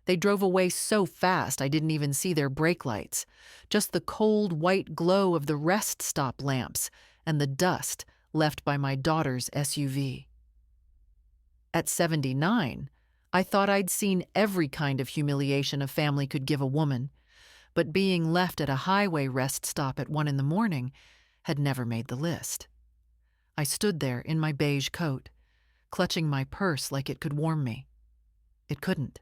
They drove away so fast I didn't even see their brake lights, just the cold white glow of the rest stop lamps and the dust left by my daughter's SUV. At 79, I thought I'd seen every kind of humiliation a family could give a woman, but being left at a highway rest stop at 1 in the morning had never made the list. I stood there in my beige coat, clutching my purse like it could warm me. It couldn't.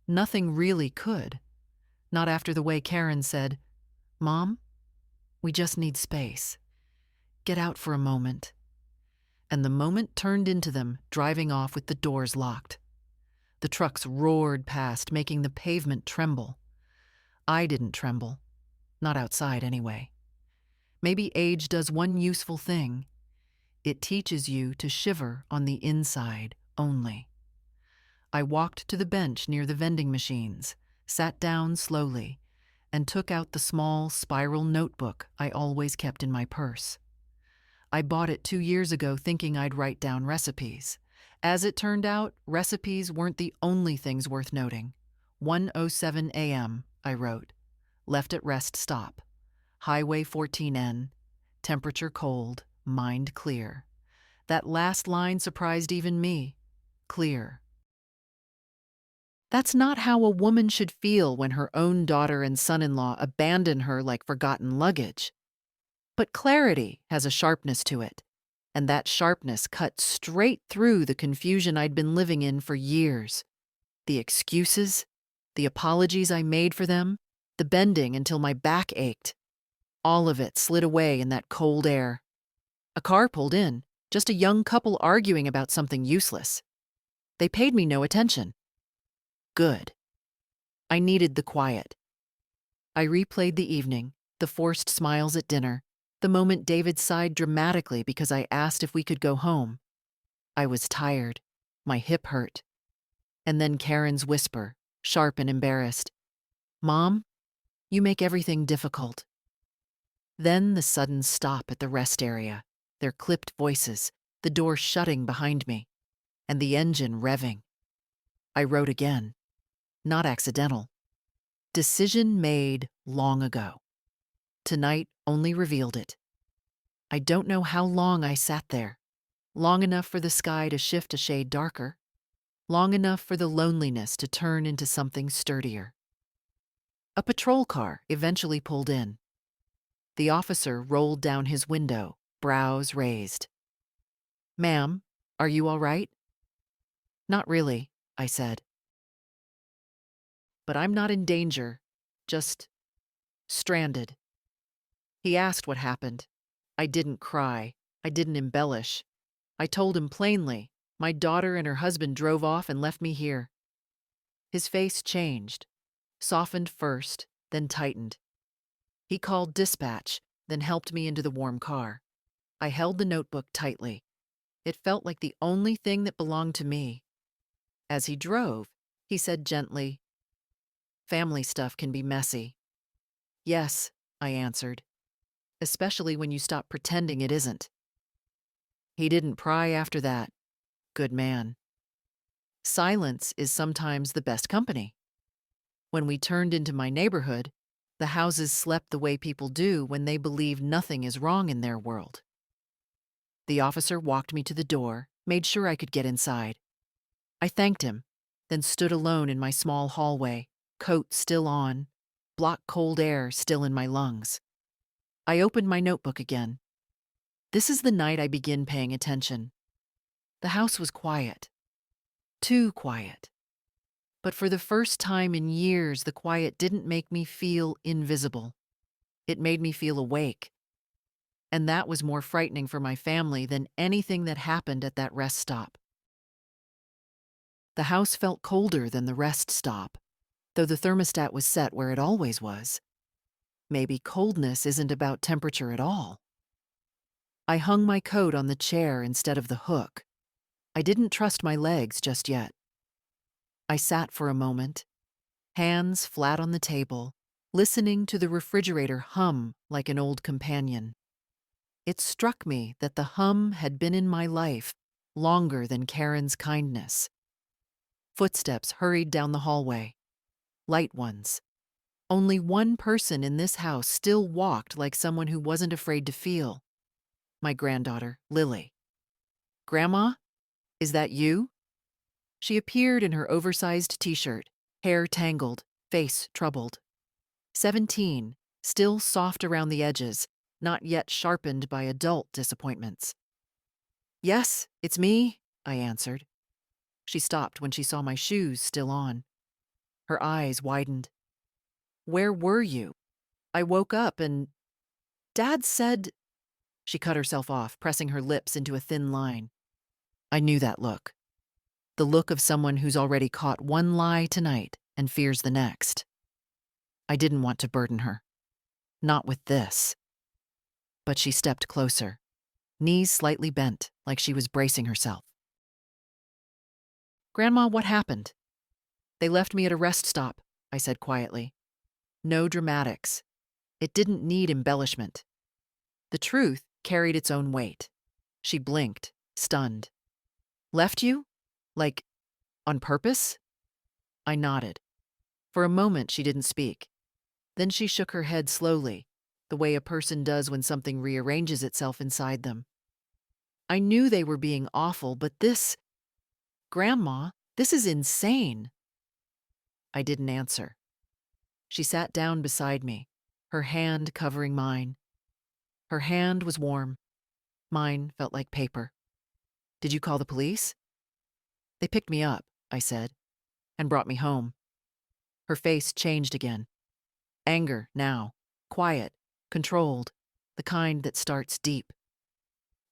Nothing really could. Not after the way Karen said, "Mom, we just need space. Get out for a moment." And the moment turned into them, driving off with the doors locked. The trucks roared past, making the pavement tremble. I didn't tremble. Not outside, anyway. Maybe age does one useful thing. It teaches you to shiver on the inside only. I walked to the bench near the vending machines, sat down slowly, and took out the small spiral notebook I always kept in my purse. I bought it 2 years ago thinking I'd write down recipes. As it turned out, recipes weren't the only things worth noting. 1:07 a.m., I wrote. Left at rest stop. Highway 14N. Temperature cold, mind clear. That last line surprised even me. Clear. That's not how a woman should feel when her own daughter and son-in-law abandon her like forgotten luggage. But clarity has a sharpness to it, and that sharpness cut straight through the confusion I'd been living in for years. The excuses, the apologies I made for them, the bending until my back ached. All of it slid away in that cold air. A car pulled in, just a young couple arguing about something useless. They paid me no attention. Good. I needed the quiet. I replayed the evening, the forced smiles at dinner, the moment David sighed dramatically because I asked if we could go home. I was tired. My hip hurt. And then Karen's whisper, sharp and embarrassed. "Mom, you make everything difficult." Then the sudden stop at the rest area, their clipped voices, the door shutting behind me, and the engine revving. I wrote again. Not accidental. Decision made long ago. Tonight only revealed it. I don't know how long I sat there. Long enough for the sky to shift a shade darker. Long enough for the loneliness to turn into something sturdier. A patrol car eventually pulled in. The officer rolled down his window, brows raised. "Ma'am, are you all right?" "Not really," I said. "But I'm not in danger, just stranded." He asked what happened. I didn't cry. I didn't embellish. I told him plainly, my daughter and her husband drove off and left me here. His face changed, softened first, then tightened. He called dispatch, then helped me into the warm car. I held the notebook tightly. It felt like the only thing that belonged to me. As he drove, he said gently, "Family stuff can be messy." "Yes," I answered. "Especially when you stop pretending it isn't." He didn't pry after that. Good man. Silence is sometimes the best company. When we turned into my neighborhood, the houses slept the way people do when they believe nothing is wrong in their world. The officer walked me to the door, made sure I could get inside. I thanked him, then stood alone in my small hallway, coat still on, block cold air still in my lungs. I opened my notebook again. This is the night I begin paying attention. The house was quiet. Too quiet. But for the first time in years, the quiet didn't make me feel invisible. It made me feel awake. And that was more frightening for my family than anything that happened at that rest stop. The house felt colder than the rest stop, though the thermostat was set where it always was. Maybe coldness isn't about temperature at all. I hung my coat on the chair instead of the hook. I didn't trust my legs just yet. I sat for a moment, hands flat on the table, listening to the refrigerator hum like an old companion. It struck me that the hum had been in my life longer than Karen's kindness. Footsteps hurried down the hallway. Light ones. Only one person in this house still walked like someone who wasn't afraid to feel. My granddaughter, Lily. "Grandma, is that you?" She appeared in her oversized t-shirt, hair tangled, face troubled. 17, still soft around the edges, not yet sharpened by adult disappointments. "Yes, it's me," I answered. She stopped when she saw my shoes still on. Her eyes widened. "Where were you? I woke up and Dad said—" She cut herself off, pressing her lips into a thin line. I knew that look. The look of someone who's already caught one lie tonight and fears the next. I didn't want to burden her. Not with this. But she stepped closer, knees slightly bent, like she was bracing herself. "Grandma, what happened?" "They left me at a rest stop," I said quietly. No dramatics. It didn't need embellishment. The truth carried its own weight. She blinked, stunned. "Left you? Like, on purpose?" I nodded. For a moment, she didn't speak. Then she shook her head slowly, the way a person does when something rearranges itself inside them. I knew they were being awful, but this— "Grandma, this is insane." I didn't answer. She sat down beside me, her hand covering mine. Her hand was warm. Mine felt like paper. "Did you call the police?" "They picked me up," I said, "and brought me home." Her face changed again. Anger now, quiet, controlled, the kind that starts deep.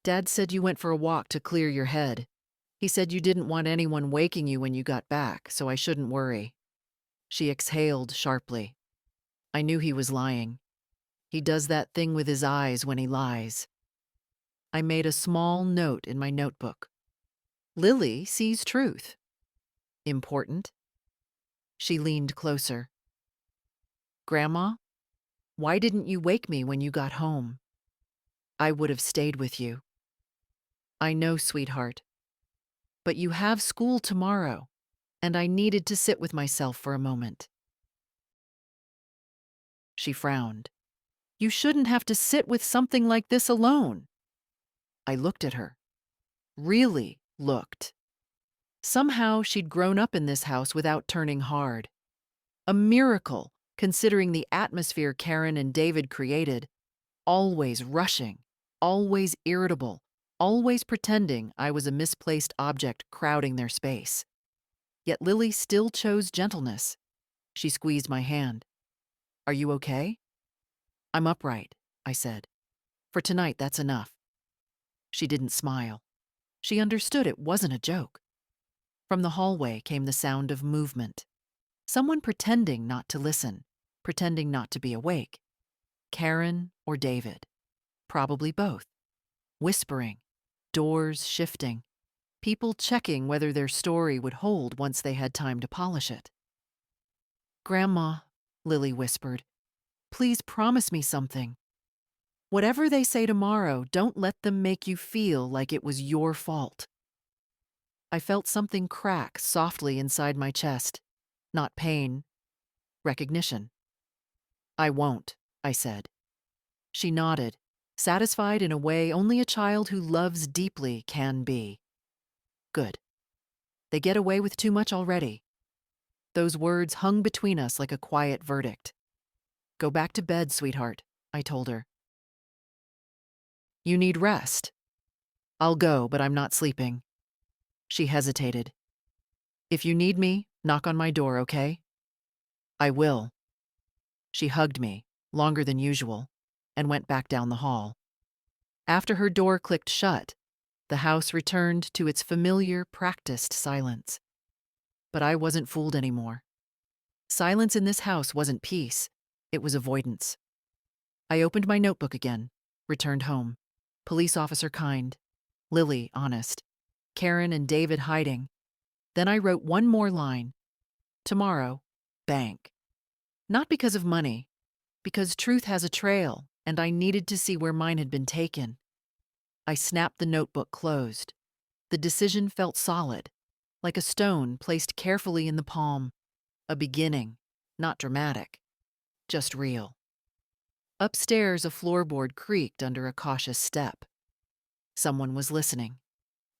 "Dad said you went for a walk to clear your head. He said you didn't want anyone waking you when you got back, so I shouldn't worry." She exhaled sharply. I knew he was lying. He does that thing with his eyes when he lies. I made a small note in my notebook. Lily sees truth. Important. She leaned closer. "Grandma, why didn't you wake me when you got home? I would have stayed with you." "I know, sweetheart. But you have school tomorrow, and I needed to sit with myself for a moment." She frowned. "You shouldn't have to sit with something like this alone." I looked at her. Really looked. Somehow she'd grown up in this house without turning hard. A miracle, considering the atmosphere Karen and David created. Always rushing, always irritable, always pretending I was a misplaced object crowding their space. Yet Lily still chose gentleness. She squeezed my hand. "Are you okay?" "I'm upright," I said. "For tonight, that's enough." She didn't smile. She understood it wasn't a joke. From the hallway came the sound of movement. Someone pretending not to listen, pretending not to be awake. Karen or David. Probably both. Whispering, doors shifting, people checking whether their story would hold once they had time to polish it. "Grandma," Lily whispered, "please promise me something. Whatever they say tomorrow, don't let them make you feel like it was your fault." I felt something crack softly inside my chest. Not pain, recognition. "I won't," I said. She nodded, satisfied in a way only a child who loves deeply can be. Good. They get away with too much already. Those words hung between us like a quiet verdict. "Go back to bed, sweetheart," I told her. "You need rest." "I'll go, but I'm not sleeping." She hesitated. "If you need me, knock on my door, okay?" "I will." She hugged me, longer than usual, and went back down the hall. After her door clicked shut, the house returned to its familiar, practiced silence. But I wasn't fooled anymore. Silence in this house wasn't peace, it was avoidance. I opened my notebook again, returned home. Police officer kind, Lily honest, Karen and David hiding. Then I wrote one more line. Tomorrow, bank. Not because of money, because truth has a trail, and I needed to see where mine had been taken. I snapped the notebook closed. The decision felt solid, like a stone placed carefully in the palm. A beginning, not dramatic, just real. Upstairs, a floorboard creaked under a cautious step. Someone was listening.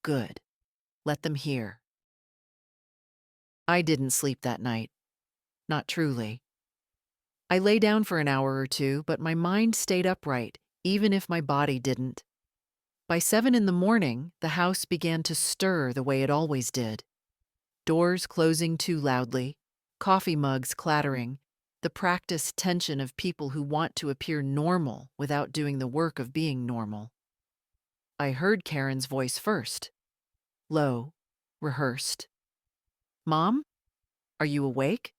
Good. Let them hear. I didn't sleep that night. Not truly. I lay down for an hour or two, but my mind stayed upright, even if my body didn't. By 7 in the morning, the house began to stir the way it always did. Doors closing too loudly, coffee mugs clattering, the practiced tension of people who want to appear normal without doing the work of being normal. I heard Karen's voice first. Low, rehearsed. "Mom, are you awake?"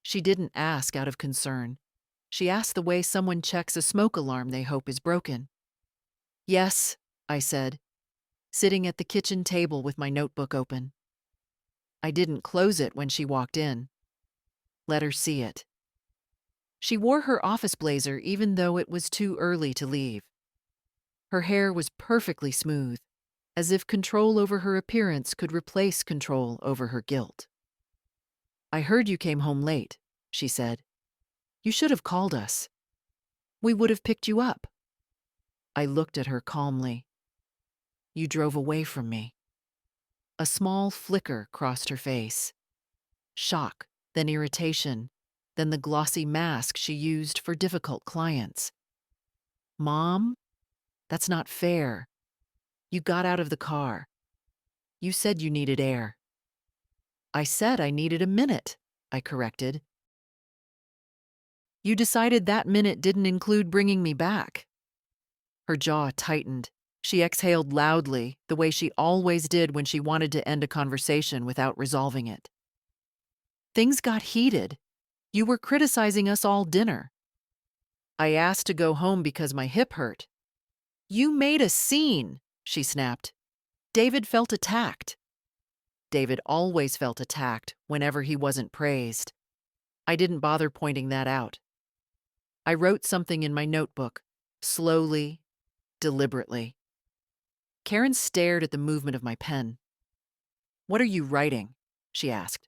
She didn't ask out of concern. She asked the way someone checks a smoke alarm they hope is broken. "Yes," I said, sitting at the kitchen table with my notebook open. I didn't close it when she walked in. Let her see it. She wore her office blazer even though it was too early to leave. Her hair was perfectly smooth, as if control over her appearance could replace control over her guilt. "I heard you came home late," she said. "You should have called us. We would have picked you up." I looked at her calmly. "You drove away from me." A small flicker crossed her face. Shock, then irritation, then the glossy mask she used for difficult clients. "Mom, that's not fair. You got out of the car. You said you needed air." "I said I needed a minute," I corrected. "You decided that minute didn't include bringing me back." Her jaw tightened. She exhaled loudly, the way she always did when she wanted to end a conversation without resolving it. "Things got heated. You were criticizing us all dinner. I asked to go home because my hip hurt." "You made a scene," she snapped. "David felt attacked." David always felt attacked whenever he wasn't praised. I didn't bother pointing that out. I wrote something in my notebook, slowly, deliberately. Karen stared at the movement of my pen. "What are you writing?" she asked.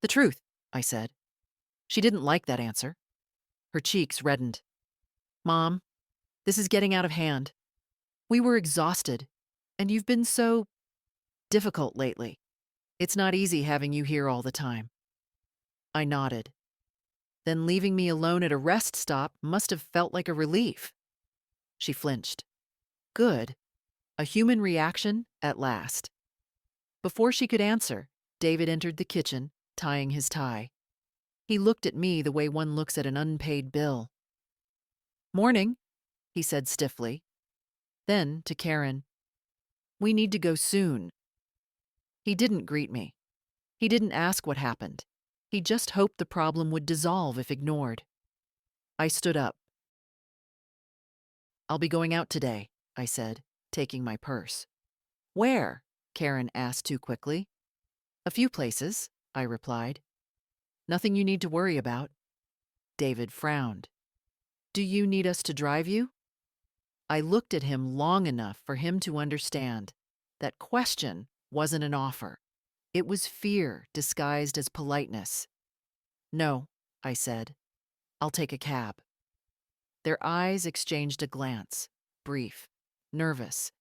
"The truth," I said. She didn't like that answer. Her cheeks reddened. "Mom, this is getting out of hand. We were exhausted, and you've been so difficult lately. It's not easy having you here all the time." I nodded. Then leaving me alone at a rest stop must have felt like a relief. She flinched. Good. A human reaction at last. Before she could answer, David entered the kitchen, tying his tie. He looked at me the way one looks at an unpaid bill. "Morning," he said stiffly. Then, to Karen, "We need to go soon." He didn't greet me. He didn't ask what happened. He just hoped the problem would dissolve if ignored. I stood up. "I'll be going out today," I said, taking my purse. "Where?" Karen asked too quickly. "A few places," I replied. "Nothing you need to worry about." David frowned. "Do you need us to drive you?" I looked at him long enough for him to understand that question wasn't an offer. It was fear disguised as politeness. "No," I said. "I'll take a cab." Their eyes exchanged a glance, brief, nervous.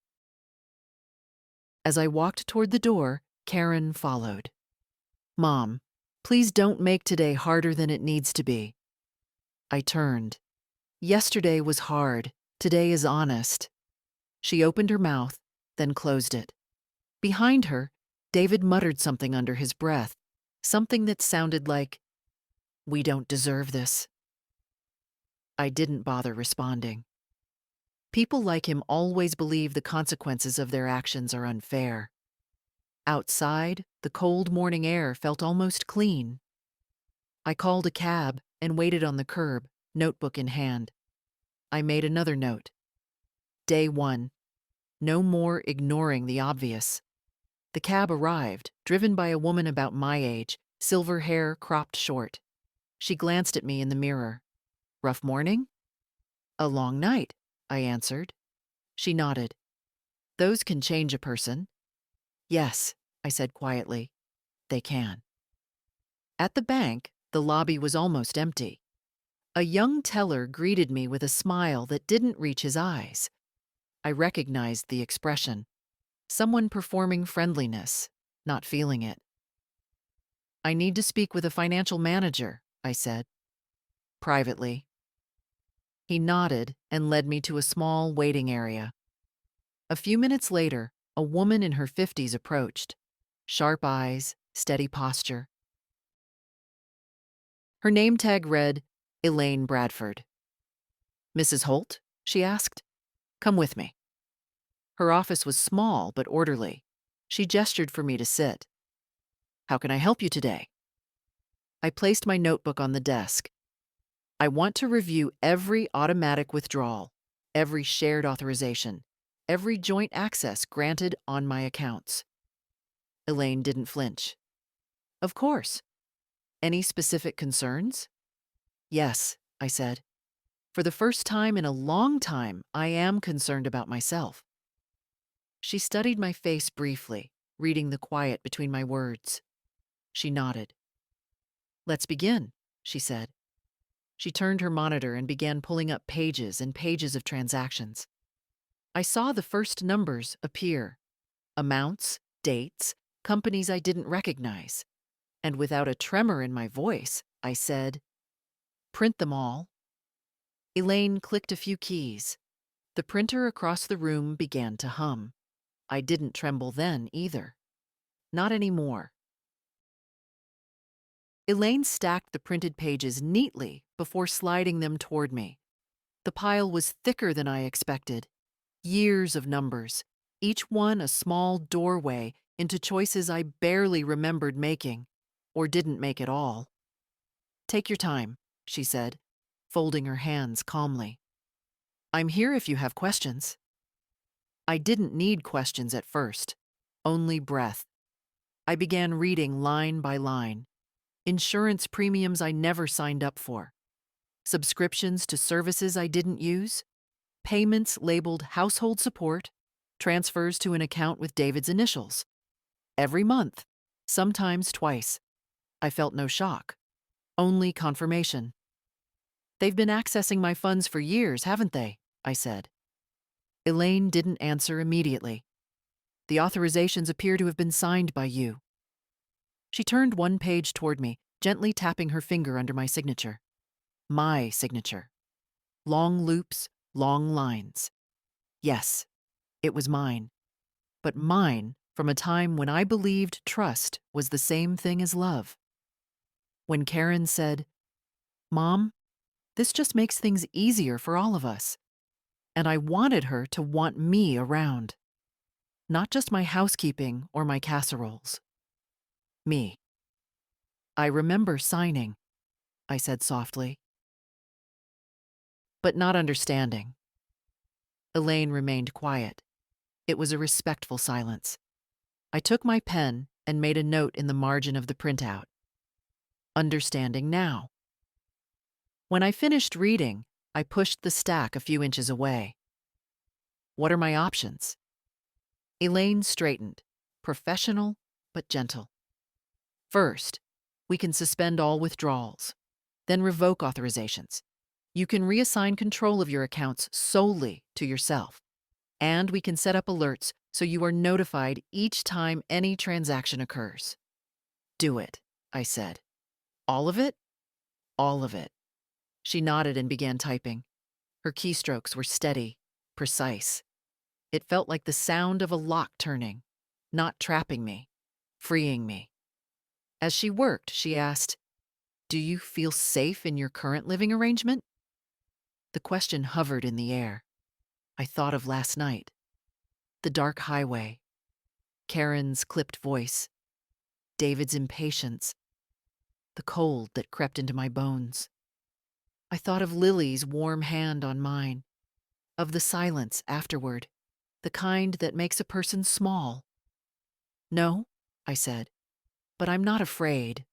As I walked toward the door, Karen followed. "Mom, please don't make today harder than it needs to be." I turned. "Yesterday was hard. Today is honest." She opened her mouth, then closed it. Behind her, David muttered something under his breath, something that sounded like, "We don't deserve this." I didn't bother responding. People like him always believe the consequences of their actions are unfair. Outside, the cold morning air felt almost clean. I called a cab and waited on the curb, notebook in hand. I made another note. Day 1. No more ignoring the obvious. The cab arrived, driven by a woman about my age, silver hair cropped short. She glanced at me in the mirror. "Rough morning?" "A long night," I answered. She nodded. "Those can change a person." "Yes," I said quietly. They can. At the bank, the lobby was almost empty. A young teller greeted me with a smile that didn't reach his eyes. I recognized the expression. Someone performing friendliness, not feeling it. I need to speak with a financial manager, I said. Privately. He nodded and led me to a small waiting area. A few minutes later, a woman in her 50s approached. Sharp eyes, steady posture. Her name tag read, Elaine Bradford. Mrs. Holt? She asked. Come with me. Her office was small but orderly. She gestured for me to sit. How can I help you today? I placed my notebook on the desk. I want to review every automatic withdrawal, every shared authorization, every joint access granted on my accounts. Elaine didn't flinch. Of course. Any specific concerns? Yes, I said. For the first time in a long time, I am concerned about myself. She studied my face briefly, reading the quiet between my words. She nodded. Let's begin, she said. She turned her monitor and began pulling up pages and pages of transactions. I saw the first numbers appear. Amounts, dates, companies I didn't recognize. And without a tremor in my voice, I said, print them all. Elaine clicked a few keys. The printer across the room began to hum. I didn't tremble then either. Not anymore. Elaine stacked the printed pages neatly before sliding them toward me. The pile was thicker than I expected. Years of numbers, each one a small doorway into choices I barely remembered making, or didn't make at all. Take your time, she said, folding her hands calmly. I'm here if you have questions. I didn't need questions at first, only breath. I began reading line by line. Insurance premiums I never signed up for. Subscriptions to services I didn't use. Payments labeled household support. Transfers to an account with David's initials. Every month, sometimes twice. I felt no shock. Only confirmation. They've been accessing my funds for years, haven't they? I said. Elaine didn't answer immediately. The authorizations appear to have been signed by you. She turned one page toward me, gently tapping her finger under my signature. My signature. Long loops, long lines. Yes, it was mine. But mine from a time when I believed trust was the same thing as love. When Karen said, Mom, this just makes things easier for all of us. And I wanted her to want me around. Not just my housekeeping or my casseroles. Me. I remember signing, I said softly. But not understanding. Elaine remained quiet. It was a respectful silence. I took my pen and made a note in the margin of the printout. Understanding now. When I finished reading, I pushed the stack a few inches away. What are my options? Elaine straightened, professional but gentle. First, we can suspend all withdrawals, then revoke authorizations. You can reassign control of your accounts solely to yourself. And we can set up alerts so you are notified each time any transaction occurs. Do it, I said. All of it? All of it. She nodded and began typing. Her keystrokes were steady, precise. It felt like the sound of a lock turning, not trapping me, freeing me. As she worked, she asked, Do you feel safe in your current living arrangement? The question hovered in the air. I thought of last night. The dark highway. Karen's clipped voice. David's impatience. The cold that crept into my bones. I thought of Lily's warm hand on mine. Of the silence afterward. The kind that makes a person small. No, I said, but I'm not afraid.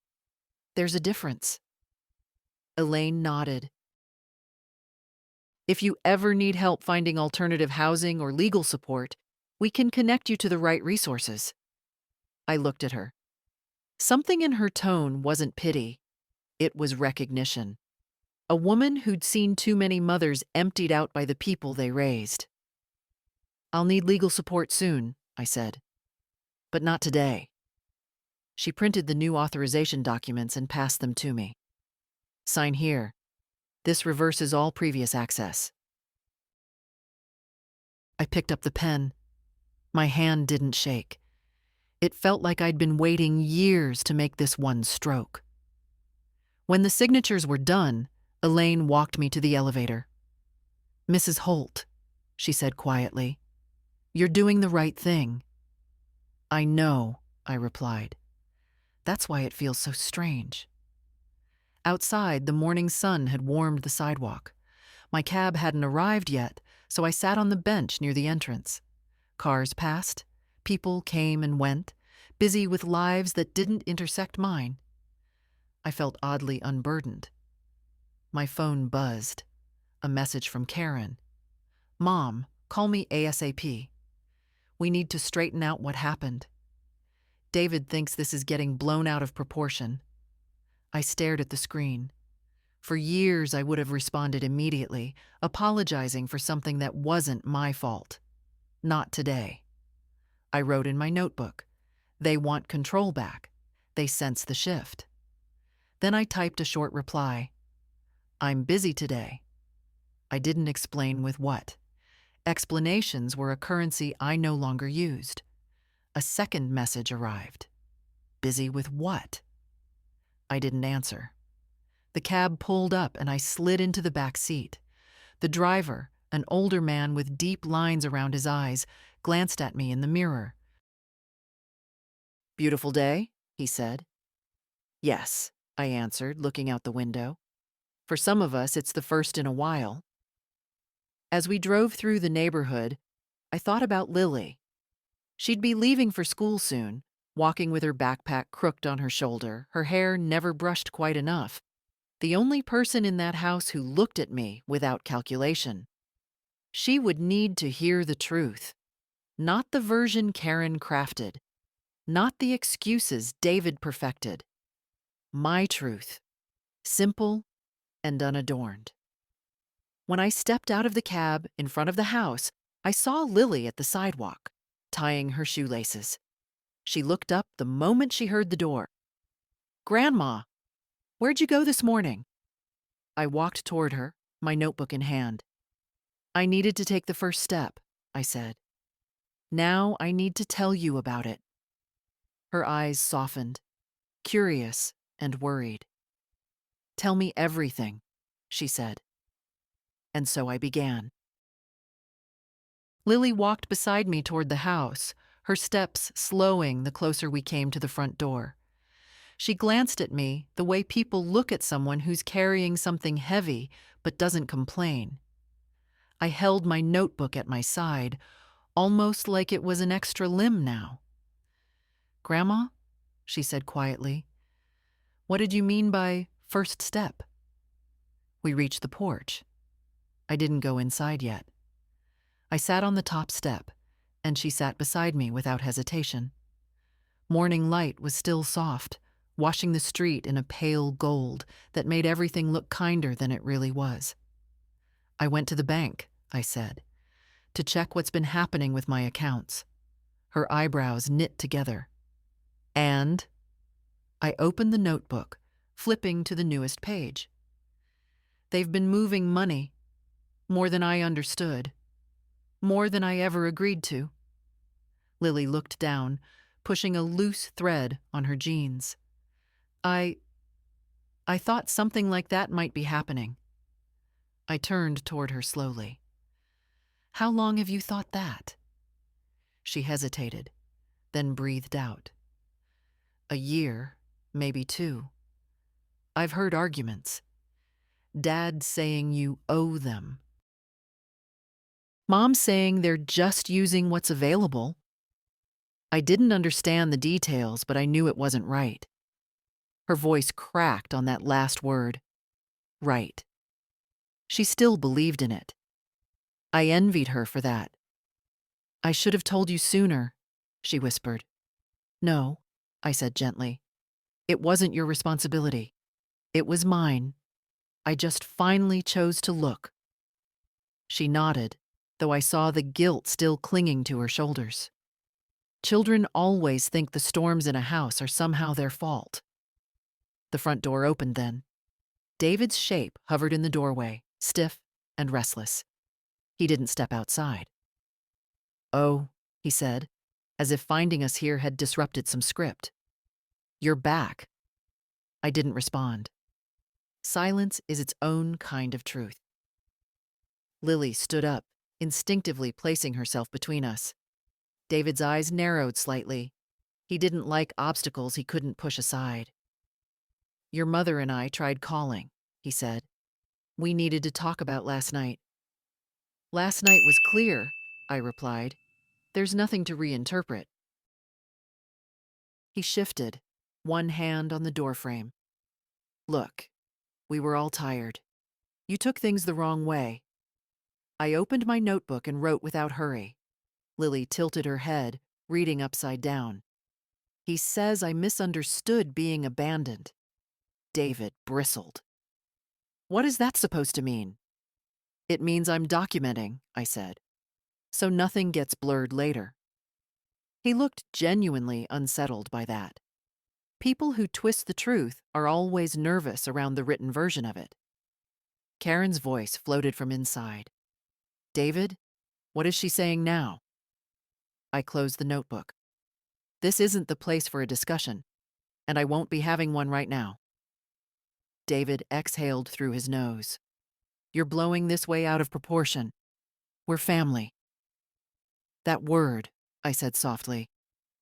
There's a difference. Elaine nodded. If you ever need help finding alternative housing or legal support, we can connect you to the right resources. I looked at her. Something in her tone wasn't pity, it was recognition. A woman who'd seen too many mothers emptied out by the people they raised. "I'll need legal support soon," I said. "But not today." She printed the new authorization documents and passed them to me. "Sign here. This reverses all previous access." I picked up the pen. My hand didn't shake. It felt like I'd been waiting years to make this one stroke. When the signatures were done, Elaine walked me to the elevator. "Mrs. Holt," she said quietly, "you're doing the right thing." "I know," I replied. That's why it feels so strange. Outside, the morning sun had warmed the sidewalk. My cab hadn't arrived yet, so I sat on the bench near the entrance. Cars passed. People came and went, busy with lives that didn't intersect mine. I felt oddly unburdened. My phone buzzed. A message from Karen. "Mom, call me ASAP. We need to straighten out what happened. David thinks this is getting blown out of proportion." I stared at the screen. For years, I would have responded immediately, apologizing for something that wasn't my fault. Not today. I wrote in my notebook, "They want control back. They sense the shift." Then I typed a short reply. "I'm busy today." I didn't explain with what. Explanations were a currency I no longer used. A second message arrived. "Busy with what?" I didn't answer. The cab pulled up and I slid into the back seat. The driver, an older man with deep lines around his eyes, glanced at me in the mirror. "Beautiful day?" he said. "Yes," I answered, looking out the window. "For some of us, it's the first in a while." As we drove through the neighborhood, I thought about Lily. She'd be leaving for school soon, walking with her backpack crooked on her shoulder, her hair never brushed quite enough. The only person in that house who looked at me without calculation. She would need to hear the truth. Not the version Karen crafted. Not the excuses David perfected. My truth. Simple and unadorned. When I stepped out of the cab in front of the house, I saw Lily at the sidewalk, tying her shoelaces. She looked up the moment she heard the door. "Grandma, where'd you go this morning?" I walked toward her, my notebook in hand. "I needed to take the first step," I said. "Now I need to tell you about it." Her eyes softened, curious and worried. "Tell me everything," she said. And so I began. Lily walked beside me toward the house, her steps slowing the closer we came to the front door. She glanced at me the way people look at someone who's carrying something heavy but doesn't complain. I held my notebook at my side, almost like it was an extra limb now. "Grandma," she said quietly, "what did you mean by first step?" We reached the porch. I didn't go inside yet. I sat on the top step, and she sat beside me without hesitation. Morning light was still soft, washing the street in a pale gold that made everything look kinder than it really was. "I went to the bank," I said, "to check what's been happening with my accounts." Her eyebrows knit together. "And?" I opened the notebook, flipping to the newest page. "They've been moving money, more than I understood, more than I ever agreed to." Lily looked down, pushing a loose thread on her jeans. I thought something like that might be happening." I turned toward her slowly. "How long have you thought that?" She hesitated, then breathed out. "A year, maybe 2. I've heard arguments. Dad saying you owe them. Mom saying they're just using what's available." I didn't understand the details, but I knew it wasn't right. Her voice cracked on that last word. Right. She still believed in it. I envied her for that. "I should have told you sooner," she whispered. No, I said gently. It wasn't your responsibility. It was mine. I just finally chose to look. She nodded, though I saw the guilt still clinging to her shoulders. Children always think the storms in a house are somehow their fault. The front door opened then. David's shape hovered in the doorway, stiff and restless. He didn't step outside. "Oh," he said, as if finding us here had disrupted some script. "You're back." I didn't respond. Silence is its own kind of truth. Lily stood up, instinctively placing herself between us. David's eyes narrowed slightly. He didn't like obstacles he couldn't push aside. "Your mother and I tried calling," he said. "We needed to talk about last night." "Last night was clear," I replied. "There's nothing to reinterpret." He shifted, one hand on the doorframe. "Look, we were all tired. You took things the wrong way." I opened my notebook and wrote without hurry. Lily tilted her head, reading upside down. "He says I misunderstood being abandoned." David bristled. "What is that supposed to mean?" "It means I'm documenting," I said, "so nothing gets blurred later." He looked genuinely unsettled by that. People who twist the truth are always nervous around the written version of it. Karen's voice floated from inside. "David, what is she saying now?" I closed the notebook. "This isn't the place for a discussion, and I won't be having one right now." David exhaled through his nose. "You're blowing this way out of proportion. We're family." "That word," I said softly,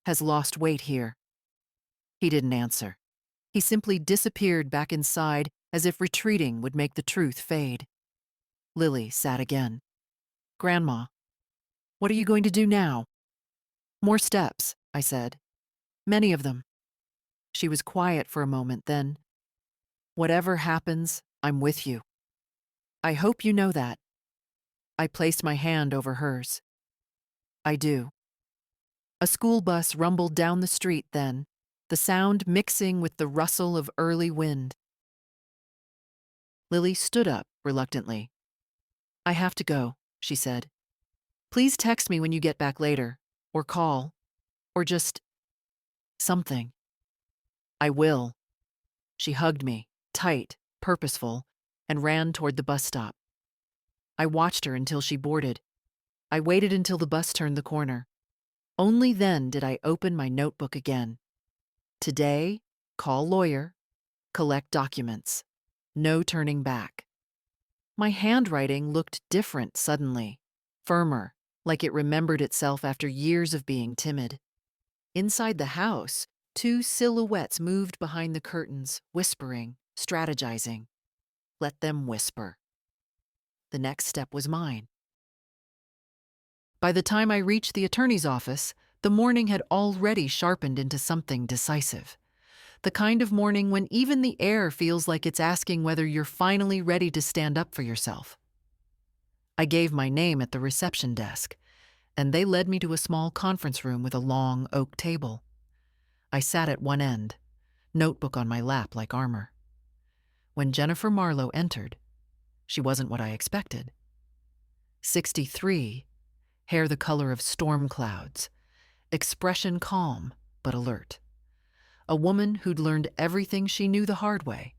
"has lost weight here." He didn't answer. He simply disappeared back inside as if retreating would make the truth fade. Lily sat again. "Grandma, what are you going to do now?" "More steps," I said. "Many of them." She was quiet for a moment, then, "Whatever happens, I'm with you. I hope you know that." I placed my hand over hers. "I do." A school bus rumbled down the street then, the sound mixing with the rustle of early wind. Lily stood up reluctantly. "I have to go," she said. "Please text me when you get back later, or call, or just something." "I will." She hugged me, tight, purposeful, and ran toward the bus stop. I watched her until she boarded. I waited until the bus turned the corner. Only then did I open my notebook again. Today, call lawyer, collect documents. No turning back. My handwriting looked different suddenly, firmer, like it remembered itself after years of being timid. Inside the house, two silhouettes moved behind the curtains, whispering, strategizing. Let them whisper. The next step was mine. By the time I reached the attorney's office, the morning had already sharpened into something decisive. The kind of morning when even the air feels like it's asking whether you're finally ready to stand up for yourself. I gave my name at the reception desk, and they led me to a small conference room with a long oak table. I sat at one end, notebook on my lap like armor. When Jennifer Marlowe entered, she wasn't what I expected. 63, hair the color of storm clouds, expression calm but alert. A woman who'd learned everything she knew the hard way.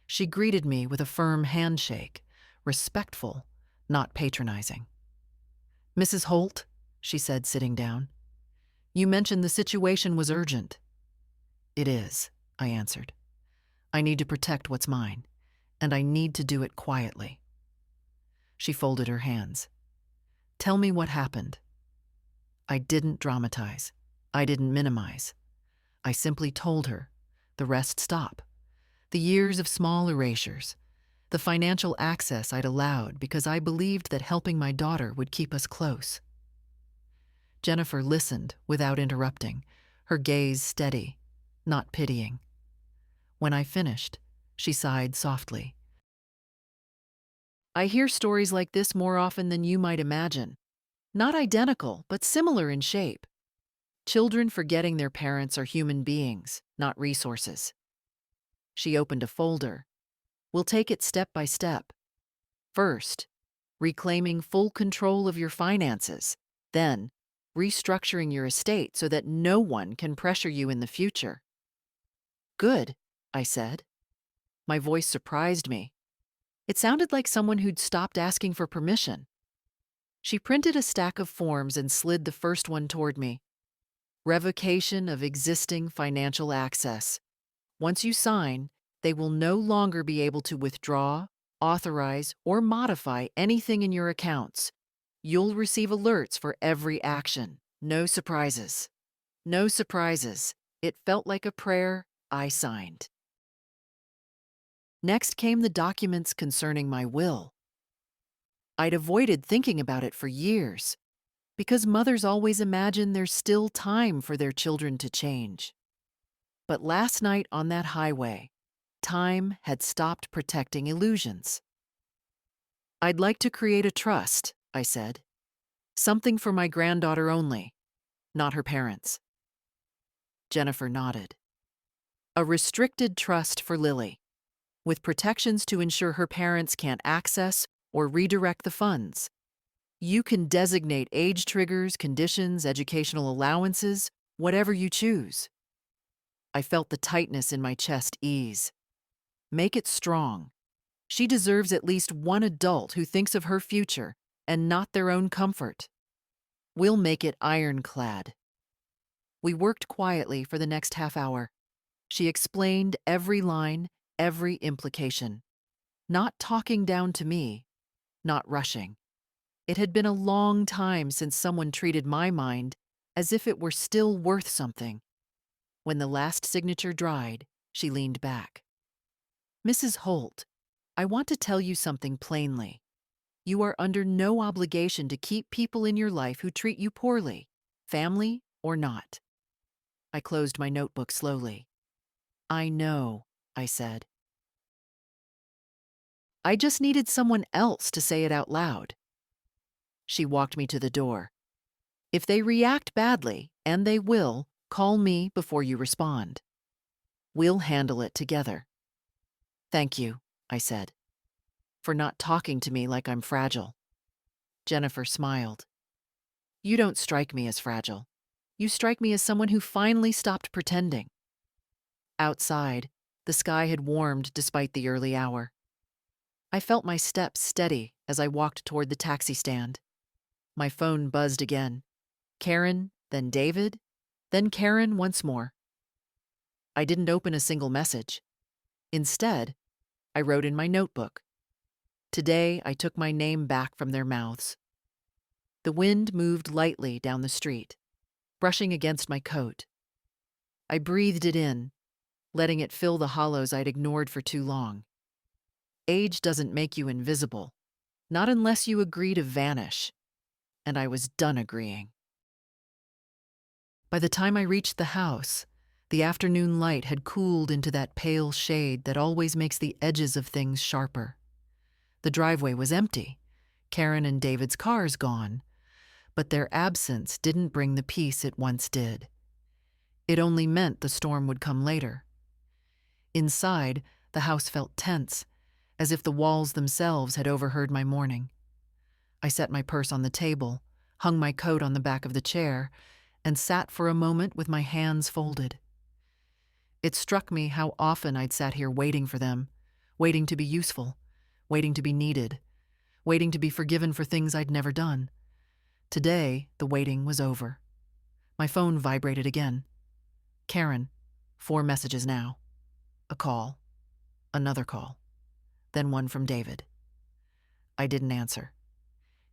She greeted me with a firm handshake, respectful, not patronizing. "Mrs. Holt," she said, sitting down, "you mentioned the situation was urgent." "It is," I answered. "I need to protect what's mine, and I need to do it quietly." She folded her hands. "Tell me what happened." I didn't dramatize. I didn't minimize. I simply told her. The rest stop. The years of small erasures. The financial access I'd allowed because I believed that helping my daughter would keep us close. Jennifer listened without interrupting, her gaze steady, not pitying. When I finished, she sighed softly. "I hear stories like this more often than you might imagine. Not identical, but similar in shape. Children forgetting their parents are human beings, not resources. She opened a folder. We'll take it step by step. First, reclaiming full control of your finances. Then, restructuring your estate so that no one can pressure you in the future. Good, I said. My voice surprised me. It sounded like someone who'd stopped asking for permission. She printed a stack of forms and slid the first one toward me. Revocation of existing financial access. Once you sign, they will no longer be able to withdraw, authorize, or modify anything in your accounts. You'll receive alerts for every action. No surprises. No surprises. It felt like a prayer I signed. Next came the documents concerning my will. I'd avoided thinking about it for years, because mothers always imagine there's still time for their children to change. But last night on that highway, time had stopped protecting illusions. I'd like to create a trust, I said. Something for my granddaughter only, not her parents. Jennifer nodded. A restricted trust for Lily, with protections to ensure her parents can't access or redirect the funds. You can designate age triggers, conditions, educational allowances, whatever you choose. I felt the tightness in my chest ease. Make it strong. She deserves at least one adult who thinks of her future and not their own comfort. We'll make it ironclad. We worked quietly for the next half hour. She explained every line, every implication. Not talking down to me, not rushing. It had been a long time since someone treated my mind as if it were still worth something. When the last signature dried, she leaned back. Mrs. Holt, I want to tell you something plainly. You are under no obligation to keep people in your life who treat you poorly, family or not. I closed my notebook slowly. I know, I said. I just needed someone else to say it out loud. She walked me to the door. If they react badly, and they will, call me before you respond. We'll handle it together. Thank you, I said, for not talking to me like I'm fragile. Jennifer smiled. You don't strike me as fragile. You strike me as someone who finally stopped pretending. Outside, the sky had warmed despite the early hour. I felt my steps steady as I walked toward the taxi stand. My phone buzzed again. Karen, then David, then Karen once more. I didn't open a single message. Instead, I wrote in my notebook. Today, I took my name back from their mouths. The wind moved lightly down the street, brushing against my coat. I breathed it in, letting it fill the hollows I'd ignored for too long. Age doesn't make you invisible, not unless you agree to vanish. And I was done agreeing. By the time I reached the house, the afternoon light had cooled into that pale shade that always makes the edges of things sharper. The driveway was empty, Karen and David's cars gone, but their absence didn't bring the peace it once did. It only meant the storm would come later. Inside, the house felt tense, as if the walls themselves had overheard my mourning. I set my purse on the table, hung my coat on the back of the chair, and sat for a moment with my hands folded. It struck me how often I'd sat here waiting for them, waiting to be useful, waiting to be needed, waiting to be forgiven for things I'd never done. Today, the waiting was over. My phone vibrated again. Karen, 4 messages now. A call. Another call. Then one from David. I didn't answer.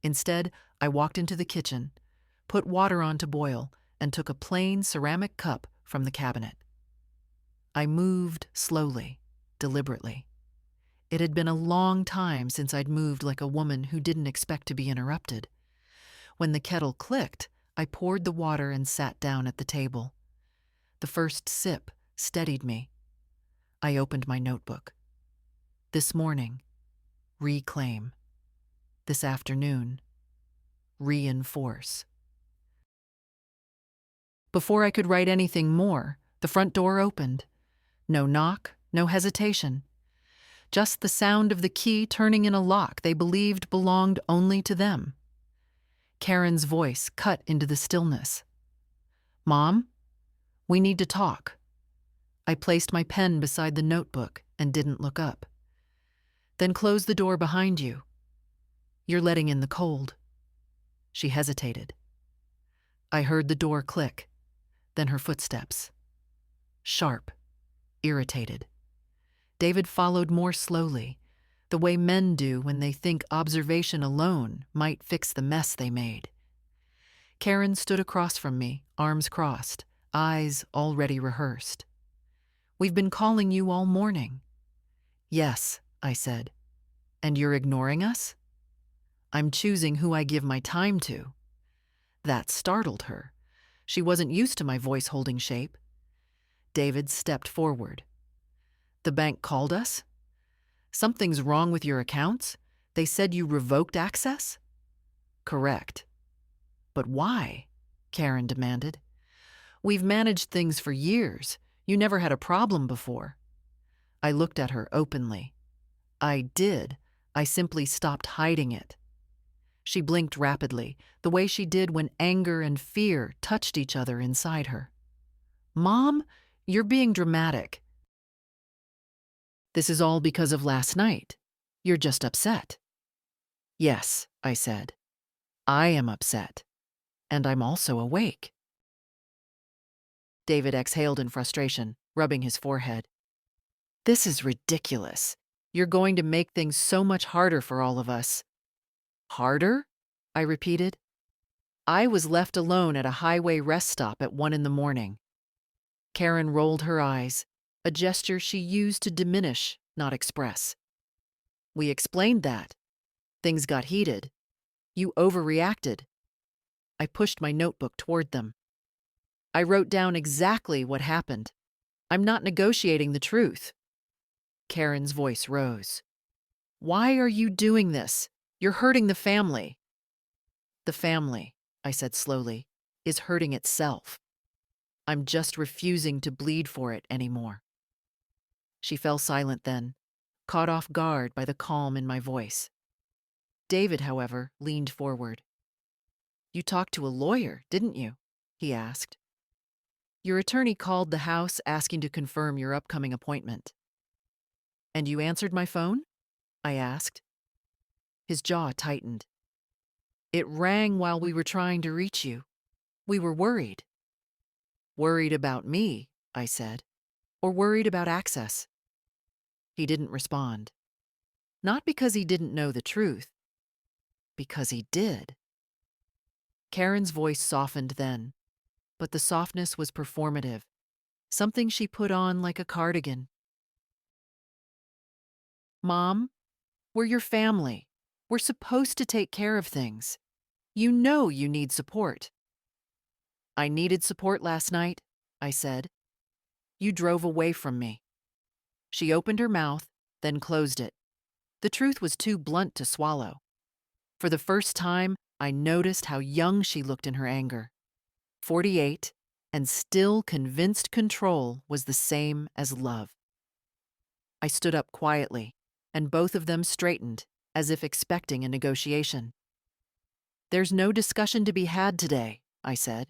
Instead, I walked into the kitchen, put water on to boil, and took a plain ceramic cup from the cabinet. I moved slowly, deliberately. It had been a long time since I'd moved like a woman who didn't expect to be interrupted. When the kettle clicked, I poured the water and sat down at the table. The first sip steadied me. I opened my notebook. This morning, reclaim. This afternoon, reinforce. Before I could write anything more, the front door opened. No knock, no hesitation. Just the sound of the key turning in a lock they believed belonged only to them. Karen's voice cut into the stillness. "Mom, we need to talk." I placed my pen beside the notebook and didn't look up. "Then close the door behind you. You're letting in the cold." She hesitated. I heard the door click, then her footsteps. Sharp, irritated. David followed more slowly, the way men do when they think observation alone might fix the mess they made. Karen stood across from me, arms crossed, eyes already rehearsed. "We've been calling you all morning." "Yes," I said. "And you're ignoring us?" "I'm choosing who I give my time to." That startled her. She wasn't used to my voice holding shape. David stepped forward. "The bank called us? Something's wrong with your accounts? They said you revoked access?" "Correct." "But why?" Karen demanded. "We've managed things for years. You never had a problem before." I looked at her openly. "I did. I simply stopped hiding it." She blinked rapidly, the way she did when anger and fear touched each other inside her. "Mom, you're being dramatic. This is all because of last night. You're just upset." "Yes," I said. "I am upset. And I'm also awake." David exhaled in frustration, rubbing his forehead. "This is ridiculous. You're going to make things so much harder for all of us." "Harder?" I repeated. I was left alone at a highway rest stop at 1 a.m. Karen rolled her eyes, a gesture she used to diminish, not express. "We explained that. Things got heated. You overreacted." I pushed my notebook toward them. I wrote down exactly what happened. "I'm not negotiating the truth." Karen's voice rose. "Why are you doing this? You're hurting the family." "The family," I said slowly, "is hurting itself. I'm just refusing to bleed for it anymore." She fell silent then, caught off guard by the calm in my voice. David, however, leaned forward. "You talked to a lawyer, didn't you?" he asked. "Your attorney called the house asking to confirm your upcoming appointment." "And you answered my phone?" I asked. His jaw tightened. "It rang while we were trying to reach you. We were worried." "Worried about me," I said, "or worried about access?" He didn't respond. Not because he didn't know the truth, because he did. Karen's voice softened then, but the softness was performative, something she put on like a cardigan. "Mom, we're your family. We're supposed to take care of things. You know you need support." "I needed support last night," I said. "You drove away from me." She opened her mouth, then closed it. The truth was too blunt to swallow. For the first time, I noticed how young she looked in her anger. 48, and still convinced control was the same as love. I stood up quietly, and both of them straightened, as if expecting a negotiation. "There's no discussion to be had today," I said.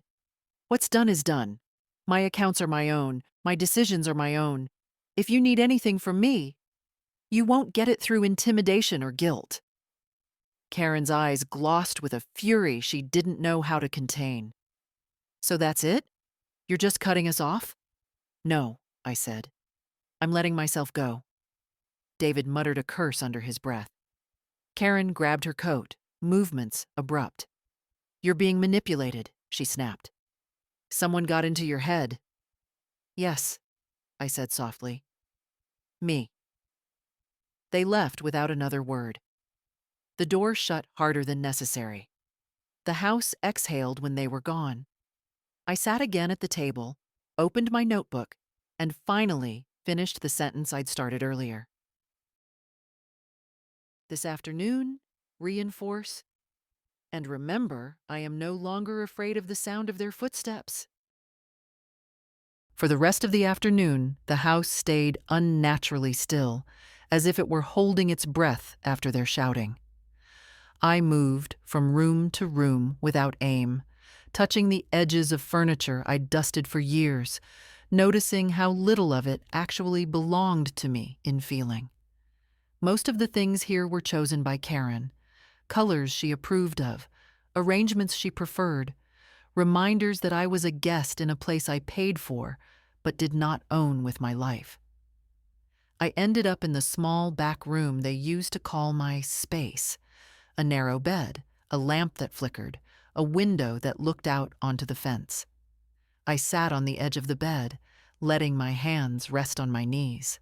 "What's done is done. My accounts are my own. My decisions are my own. If you need anything from me, you won't get it through intimidation or guilt." Karen's eyes glossed with a fury she didn't know how to contain. "So that's it? You're just cutting us off?" "No," I said. "I'm letting myself go." David muttered a curse under his breath. Karen grabbed her coat, movements abrupt. "You're being manipulated," she snapped. "Someone got into your head." "Yes," I said softly. "Me." They left without another word. The door shut harder than necessary. The house exhaled when they were gone. I sat again at the table, opened my notebook, and finally finished the sentence I'd started earlier. "This afternoon, reinforce, and remember, I am no longer afraid of the sound of their footsteps." For the rest of the afternoon, the house stayed unnaturally still, as if it were holding its breath after their shouting. I moved from room to room without aim, touching the edges of furniture I'd dusted for years, noticing how little of it actually belonged to me in feeling. Most of the things here were chosen by Karen, colors she approved of, arrangements she preferred, reminders that I was a guest in a place I paid for but did not own with my life. I ended up in the small back room they used to call my space, a narrow bed, a lamp that flickered, a window that looked out onto the fence. I sat on the edge of the bed, letting my hands rest on my knees.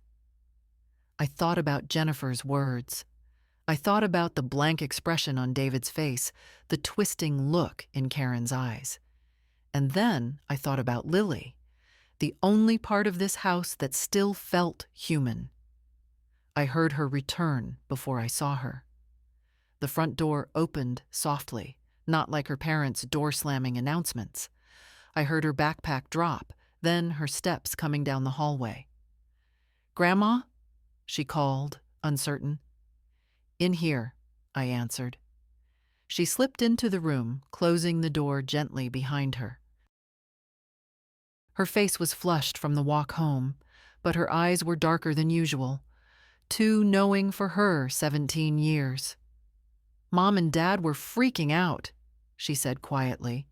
I thought about Jennifer's words. I thought about the blank expression on David's face, the twisting look in Karen's eyes. And then I thought about Lily, the only part of this house that still felt human. I heard her return before I saw her. The front door opened softly, not like her parents' door-slamming announcements. I heard her backpack drop, then her steps coming down the hallway. "Grandma?" she called, uncertain. "In here," I answered. She slipped into the room, closing the door gently behind her. Her face was flushed from the walk home, but her eyes were darker than usual, too knowing for her 17 years. "Mom and Dad were freaking out," she said quietly.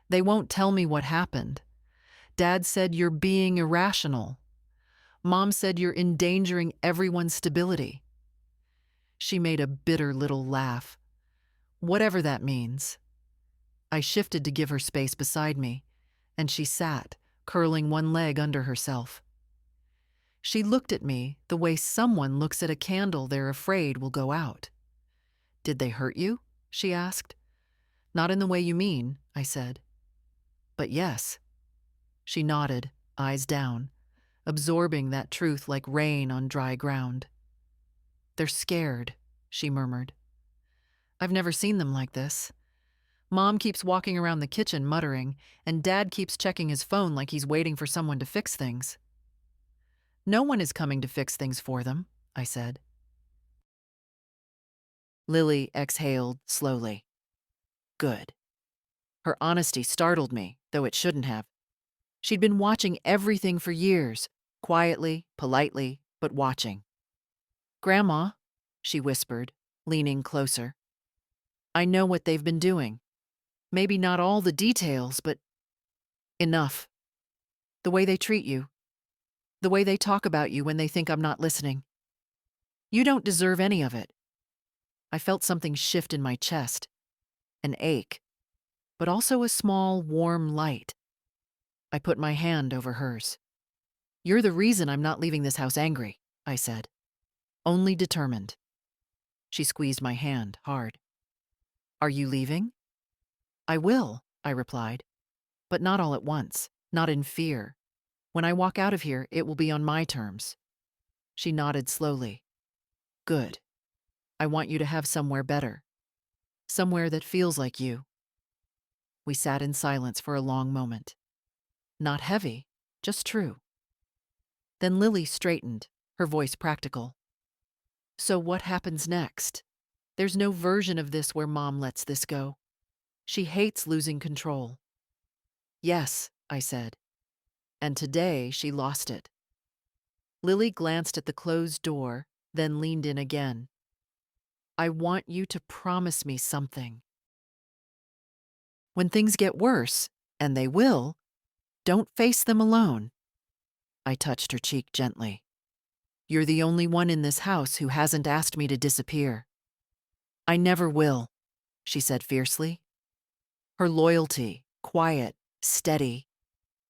"They won't tell me what happened. Dad said you're being irrational. Mom said you're endangering everyone's stability." She made a bitter little laugh. "Whatever that means." I shifted to give her space beside me, and she sat, curling one leg under herself. She looked at me the way someone looks at a candle they're afraid will go out. "Did they hurt you?" she asked. "Not in the way you mean," I said. "But yes." She nodded, eyes down, absorbing that truth like rain on dry ground. "They're scared," she murmured. "I've never seen them like this. Mom keeps walking around the kitchen muttering, and Dad keeps checking his phone like he's waiting for someone to fix things." "No one is coming to fix things for them," I said. Lily exhaled slowly. Good. Her honesty startled me, though it shouldn't have. She'd been watching everything for years, quietly, politely, but watching. "Grandma," she whispered, leaning closer. "I know what they've been doing. Maybe not all the details, but enough. The way they treat you. The way they talk about you when they think I'm not listening. You don't deserve any of it." I felt something shift in my chest, an ache, but also a small, warm light. I put my hand over hers. "You're the reason I'm not leaving this house angry," I said. "Only determined." She squeezed my hand hard. "Are you leaving?" "I will," I replied, "but not all at once, not in fear. When I walk out of here, it will be on my terms." She nodded slowly. "Good. I want you to have somewhere better. Somewhere that feels like you." We sat in silence for a long moment. Not heavy, just true. Then Lily straightened, her voice practical. "So what happens next? There's no version of this where Mom lets this go. She hates losing control." "Yes," I said. And today she lost it. Lily glanced at the closed door, then leaned in again. "I want you to promise me something. When things get worse, and they will, don't face them alone." I touched her cheek gently. "You're the only one in this house who hasn't asked me to disappear." "I never will," she said fiercely. Her loyalty, quiet, steady,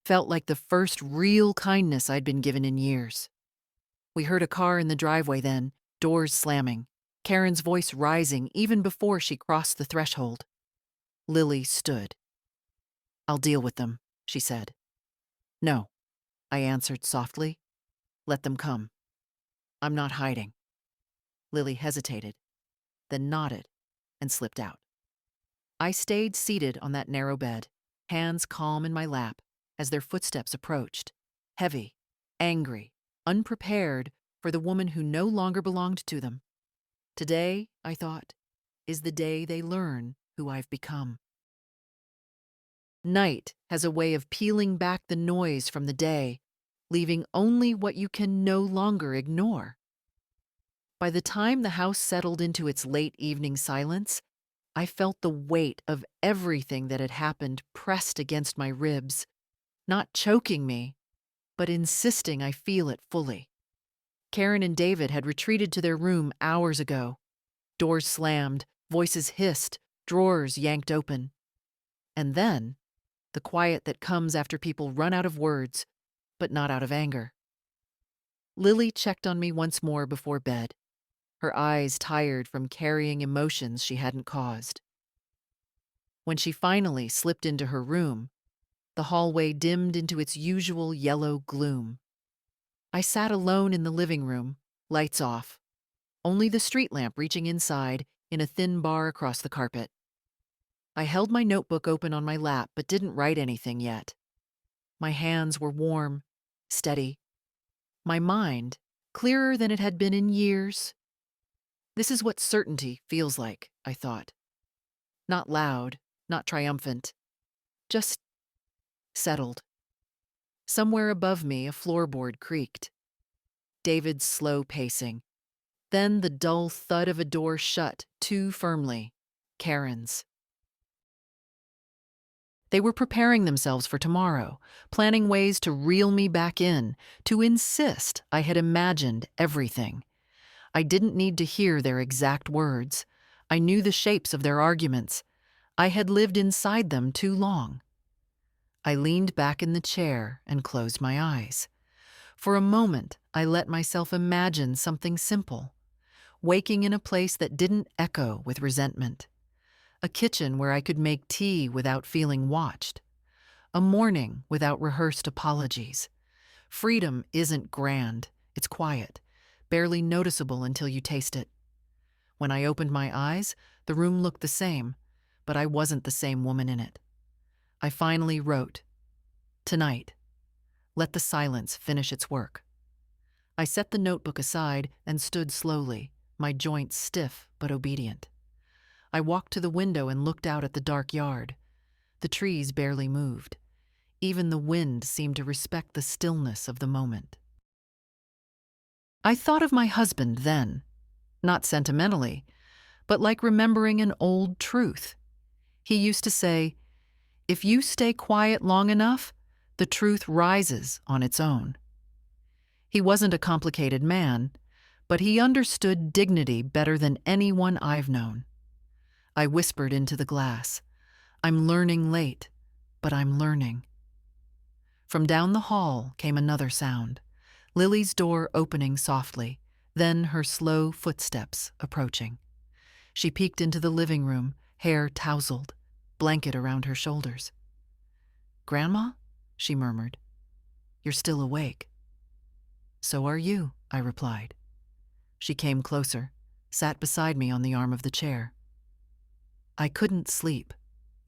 felt like the first real kindness I'd been given in years. We heard a car in the driveway then, doors slamming, Karen's voice rising even before she crossed the threshold. Lily stood. "I'll deal with them," she said. "No," I answered softly. "Let them come. I'm not hiding." Lily hesitated, then nodded and slipped out. I stayed seated on that narrow bed, hands calm in my lap, as their footsteps approached. heavy, angry, unprepared for the woman who no longer belonged to them. Today, I thought, is the day they learn who I've become. Night has a way of peeling back the noise from the day, leaving only what you can no longer ignore. By the time the house settled into its late evening silence, I felt the weight of everything that had happened pressed against my ribs, not choking me, but insisting I feel it fully. Karen and David had retreated to their room hours ago. Doors slammed, voices hissed, drawers yanked open. And then, the quiet that comes after people run out of words, but not out of anger. Lily checked on me once more before bed, her eyes tired from carrying emotions she hadn't caused. When she finally slipped into her room, the hallway dimmed into its usual yellow gloom. I sat alone in the living room, lights off, only the street lamp reaching inside in a thin bar across the carpet. I held my notebook open on my lap but didn't write anything yet. My hands were warm, steady. My mind, clearer than it had been in years. This is what certainty feels like, I thought. Not loud, not triumphant, just settled. Somewhere above me, a floorboard creaked. David's slow pacing. Then the dull thud of a door shut too firmly. Karen's. They were preparing themselves for tomorrow, planning ways to reel me back in, to insist I had imagined everything. I didn't need to hear their exact words. I knew the shapes of their arguments. I had lived inside them too long. I leaned back in the chair and closed my eyes. For a moment, I let myself imagine something simple, waking in a place that didn't echo with resentment. A kitchen where I could make tea without feeling watched. A morning without rehearsed apologies. Freedom isn't grand, it's quiet, barely noticeable until you taste it. When I opened my eyes, the room looked the same, but I wasn't the same woman in it. I finally wrote, "Tonight, let the silence finish its work." I set the notebook aside and stood slowly, my joints stiff but obedient. I walked to the window and looked out at the dark yard. The trees barely moved. Even the wind seemed to respect the stillness of the moment. I thought of my husband then, not sentimentally, but like remembering an old truth. He used to say, "If you stay quiet long enough, the truth rises on its own." He wasn't a complicated man, but he understood dignity better than anyone I've known. I whispered into the glass, "I'm learning late, but I'm learning." From down the hall came another sound, Lily's door opening softly, then her slow footsteps approaching. She peeked into the living room, hair tousled, blanket around her shoulders. "Grandma?" she murmured. "You're still awake." "So are you," I replied. She came closer, sat beside me on the arm of the chair. "I couldn't sleep.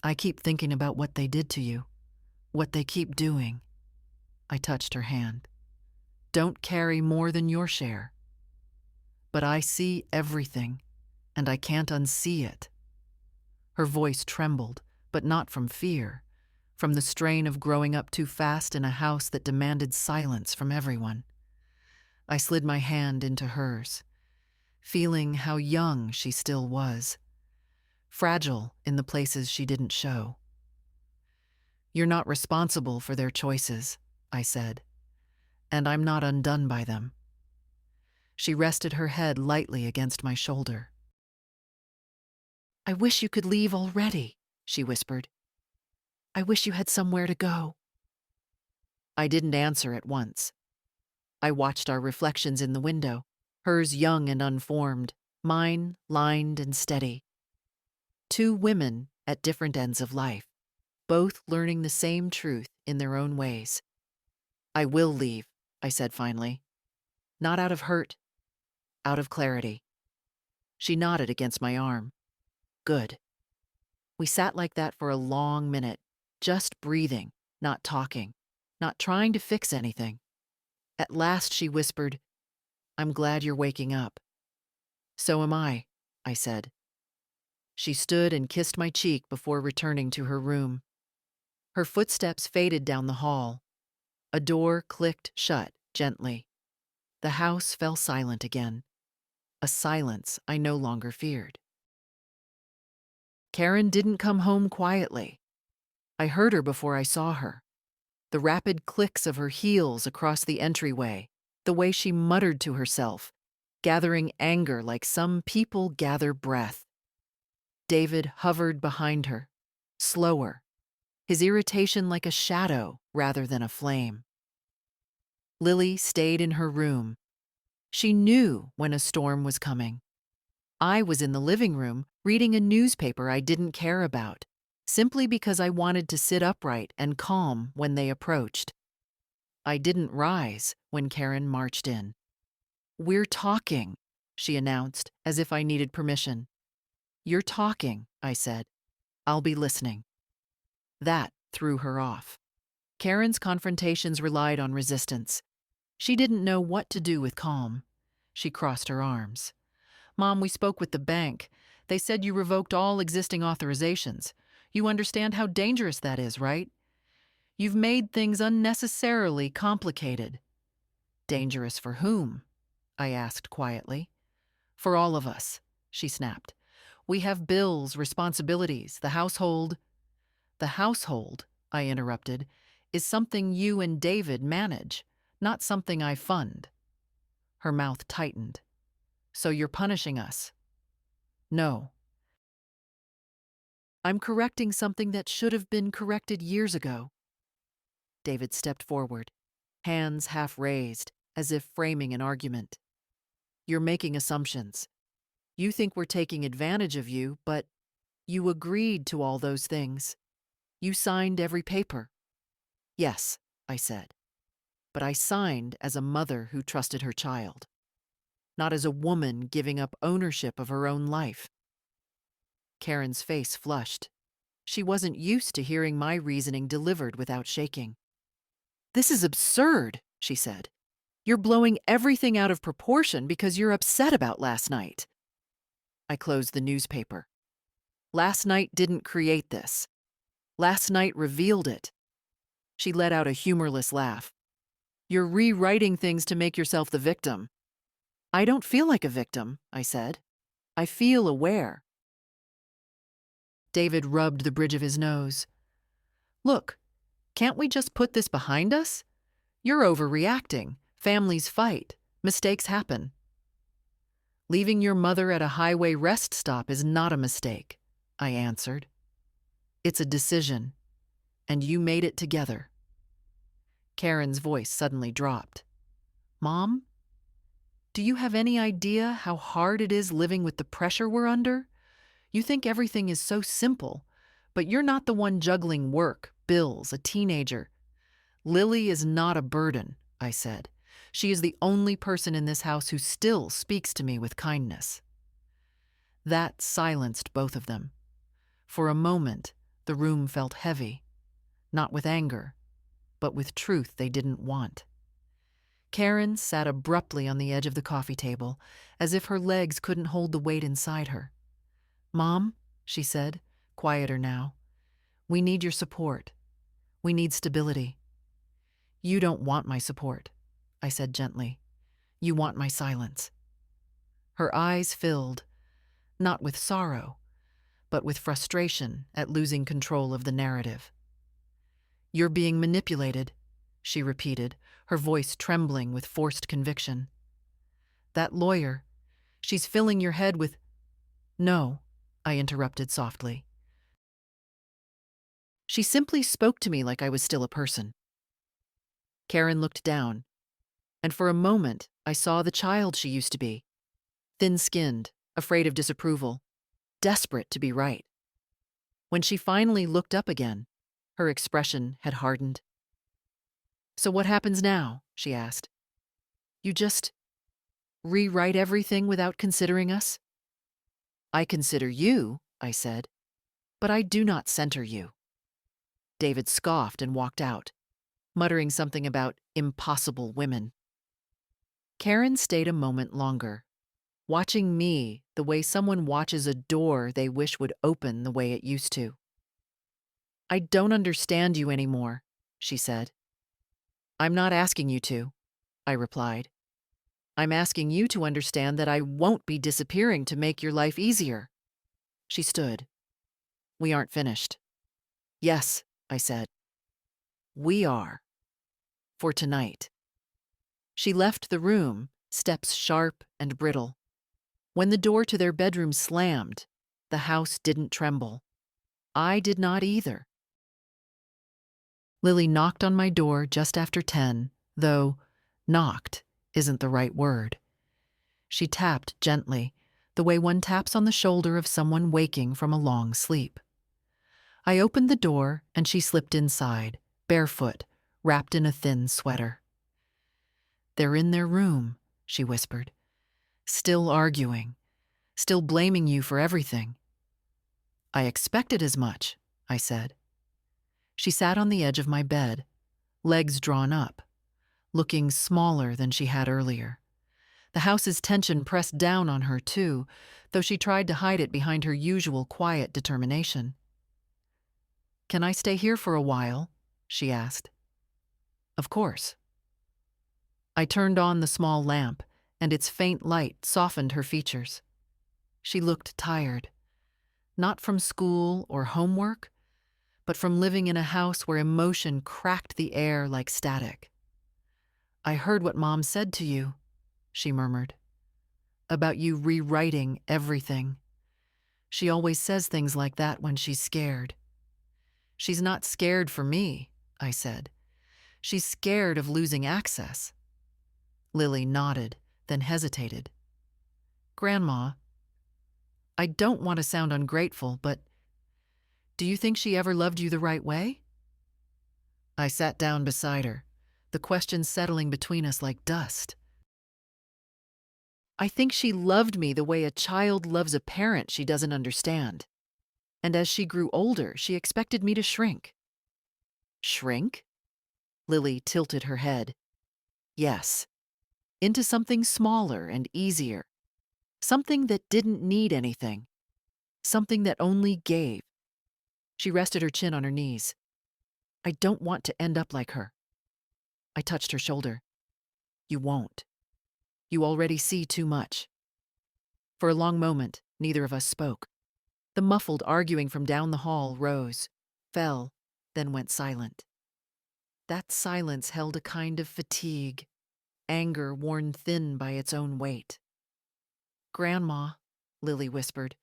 I keep thinking about what they did to you, what they keep doing." I touched her hand. "Don't carry more than your share." "But I see everything, and I can't unsee it." Her voice trembled, but not from fear, from the strain of growing up too fast in a house that demanded silence from everyone. I slid my hand into hers, feeling how young she still was, fragile in the places she didn't show. "You're not responsible for their choices," I said, "and I'm not undone by them." She rested her head lightly against my shoulder. "I wish you could leave already," she whispered. "I wish you had somewhere to go." I didn't answer at once. I watched our reflections in the window, hers young and unformed, mine lined and steady. Two women at different ends of life, both learning the same truth in their own ways. "I will leave," I said finally. "Not out of hurt, out of clarity." She nodded against my arm. "Good." We sat like that for a long minute, just breathing, not talking. not trying to fix anything. At last she whispered, "I'm glad you're waking up." "So am I said. She stood and kissed my cheek before returning to her room. Her footsteps faded down the hall. A door clicked shut gently. The house fell silent again, a silence I no longer feared. Karen didn't come home quietly. I heard her before I saw her. The rapid clicks of her heels across the entryway, the way she muttered to herself, gathering anger like some people gather breath. David hovered behind her, slower, his irritation like a shadow rather than a flame. Lily stayed in her room. She knew when a storm was coming. I was in the living room reading a newspaper I didn't care about, simply because I wanted to sit upright and calm when they approached. I didn't rise when Karen marched in. "We're talking," she announced, as if I needed permission. "You're talking," I said. "I'll be listening." That threw her off. Karen's confrontations relied on resistance. She didn't know what to do with calm. She crossed her arms. "Mom, we spoke with the bank. They said you revoked all existing authorizations. You understand how dangerous that is, right? You've made things unnecessarily complicated." "Dangerous for whom?" I asked quietly. "For all of us," she snapped. "We have bills, responsibilities, the household." "The household," I interrupted, "is something you and David manage, not something I fund." Her mouth tightened. "So you're punishing us?" "No. I'm correcting something that should have been corrected years ago." David stepped forward, hands half raised, as if framing an argument. "You're making assumptions. You think we're taking advantage of you, but you agreed to all those things. You signed every paper." "Yes," I said, "but I signed as a mother who trusted her child, not as a woman giving up ownership of her own life." Karen's face flushed. She wasn't used to hearing my reasoning delivered without shaking. "This is absurd," she said. "You're blowing everything out of proportion because you're upset about last night." I closed the newspaper. "Last night didn't create this. Last night revealed it." She let out a humorless laugh. "You're rewriting things to make yourself the victim." "I don't feel like a victim," I said. "I feel aware." David rubbed the bridge of his nose. "Look, can't we just put this behind us? You're overreacting. Families fight. Mistakes happen." "Leaving your mother at a highway rest stop is not a mistake," I answered. "It's a decision, and you made it together." Karen's voice suddenly dropped. "Mom, do you have any idea how hard it is living with the pressure we're under? You think everything is so simple, but you're not the one juggling work, bills, a teenager." "Lily is not a burden," I said. "She is the only person in this house who still speaks to me with kindness." That silenced both of them. For a moment, the room felt heavy, not with anger, but with truth they didn't want. Karen sat abruptly on the edge of the coffee table, as if her legs couldn't hold the weight inside her. "Mom," she said, quieter now, "we need your support. We need stability." "You don't want my support," I said gently. "You want my silence." Her eyes filled, not with sorrow, but with frustration at losing control of the narrative. "You're being manipulated," she repeated, her voice trembling with forced conviction. "That lawyer, she's filling your head with—" "No," I interrupted softly. "She simply spoke to me like I was still a person." Karen looked down, and for a moment I saw the child she used to be, thin-skinned, afraid of disapproval, desperate to be right. When she finally looked up again, her expression had hardened. "So what happens now?" she asked. "You just rewrite everything without considering us?" "I consider you," I said, "but I do not center you." David scoffed and walked out. muttering something about impossible women. Karen stayed a moment longer, watching me the way someone watches a door they wish would open the way it used to. "I don't understand you anymore," she said. "I'm not asking you to," I replied. "I'm asking you to understand that I won't be disappearing to make your life easier." She stood. "We aren't finished." "Yes," I said. "We are. For tonight." She left the room, steps sharp and brittle. When the door to their bedroom slammed, the house didn't tremble. I did not either. Lily knocked on my door just after 10, though knocked isn't the right word. She tapped gently, the way one taps on the shoulder of someone waking from a long sleep. I opened the door and she slipped inside, barefoot, wrapped in a thin sweater. "They're in their room," she whispered. "Still arguing, still blaming you for everything." "I expected as much," I said. She sat on the edge of my bed, legs drawn up, looking smaller than she had earlier. The house's tension pressed down on her, too, though she tried to hide it behind her usual quiet determination. "Can I stay here for a while?" she asked. "Of course." I turned on the small lamp, and its faint light softened her features. She looked tired, not from school or homework, but from living in a house where emotion cracked the air like static. "I heard what Mom said to you," she murmured, "about you rewriting everything. She always says things like that when she's scared." "She's not scared for me," I said. "She's scared of losing access." Lily nodded, then hesitated. "Grandma, I don't want to sound ungrateful, but do you think she ever loved you the right way?" I sat down beside her, the question settling between us like dust. "I think she loved me the way a child loves a parent she doesn't understand. And as she grew older, she expected me to shrink." "Shrink?" Lily tilted her head. "Yes. Into something smaller and easier. Something that didn't need anything. Something that only gave." She rested her chin on her knees. "I don't want to end up like her." I touched her shoulder. "You won't. You already see too much." For a long moment, neither of us spoke. The muffled arguing from down the hall rose, fell, then went silent. That silence held a kind of fatigue, anger worn thin by its own weight. "Grandma," Lily whispered,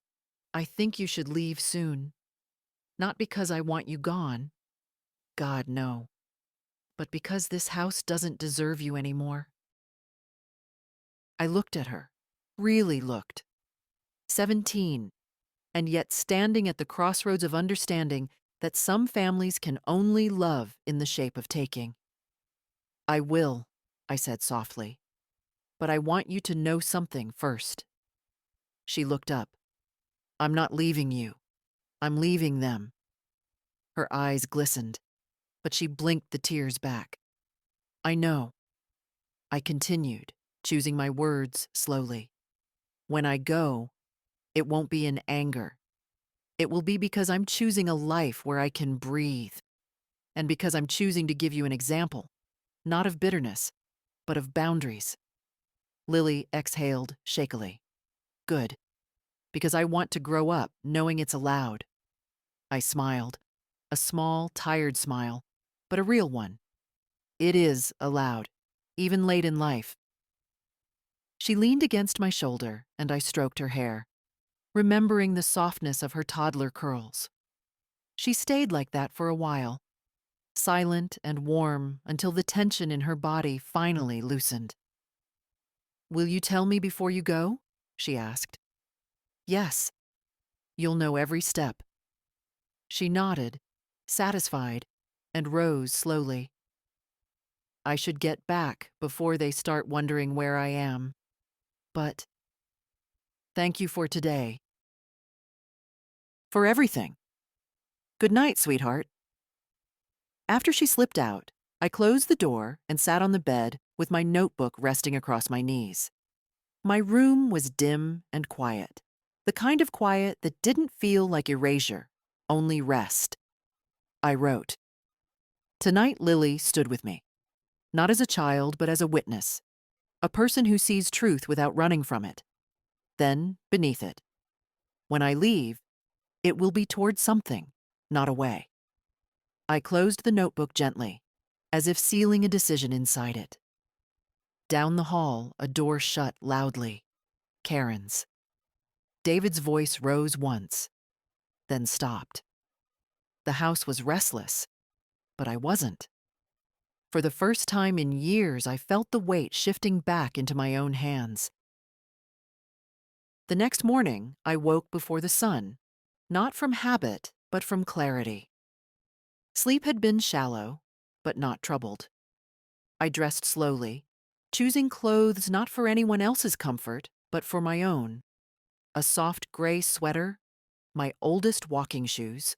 "I think you should leave soon. Not because I want you gone. God, no. But because this house doesn't deserve you anymore." I looked at her, really looked. 17, and yet standing at the crossroads of understanding that some families can only love in the shape of taking. "I will," I said softly, "but I want you to know something first." She looked up. "I'm not leaving you. I'm leaving them." Her eyes glistened, but she blinked the tears back. "I know." I continued, choosing my words slowly. "When I go, it won't be in anger. It will be because I'm choosing a life where I can breathe, and because I'm choosing to give you an example, not of bitterness, but of boundaries." Lily exhaled shakily. "Good, because I want to grow up knowing it's allowed." I smiled, a small, tired smile, but a real one. "It is allowed, even late in life." She leaned against my shoulder, and I stroked her hair, remembering the softness of her toddler curls. She stayed like that for a while, silent and warm until the tension in her body finally loosened. "Will you tell me before you go?" she asked. "Yes. You'll know every step." She nodded, satisfied, and rose slowly. "I should get back before they start wondering where I am. But thank you for today. For everything. Good night, sweetheart." After she slipped out, I closed the door and sat on the bed with my notebook resting across my knees. My room was dim and quiet, the kind of quiet that didn't feel like erasure, only rest. I wrote, "Tonight Lily stood with me, not as a child, but as a witness, a person who sees truth without running from it. Then, beneath it, when I leave, it will be toward something, not away." I closed the notebook gently, as if sealing a decision inside it. Down the hall, a door shut loudly. Karen's. David's voice rose once, then stopped. The house was restless, but I wasn't. For the first time in years, I felt the weight shifting back into my own hands. The next morning, I woke before the sun, not from habit, but from clarity. Sleep had been shallow, but not troubled. I dressed slowly, choosing clothes not for anyone else's comfort, but for my own. A soft gray sweater, my oldest walking shoes.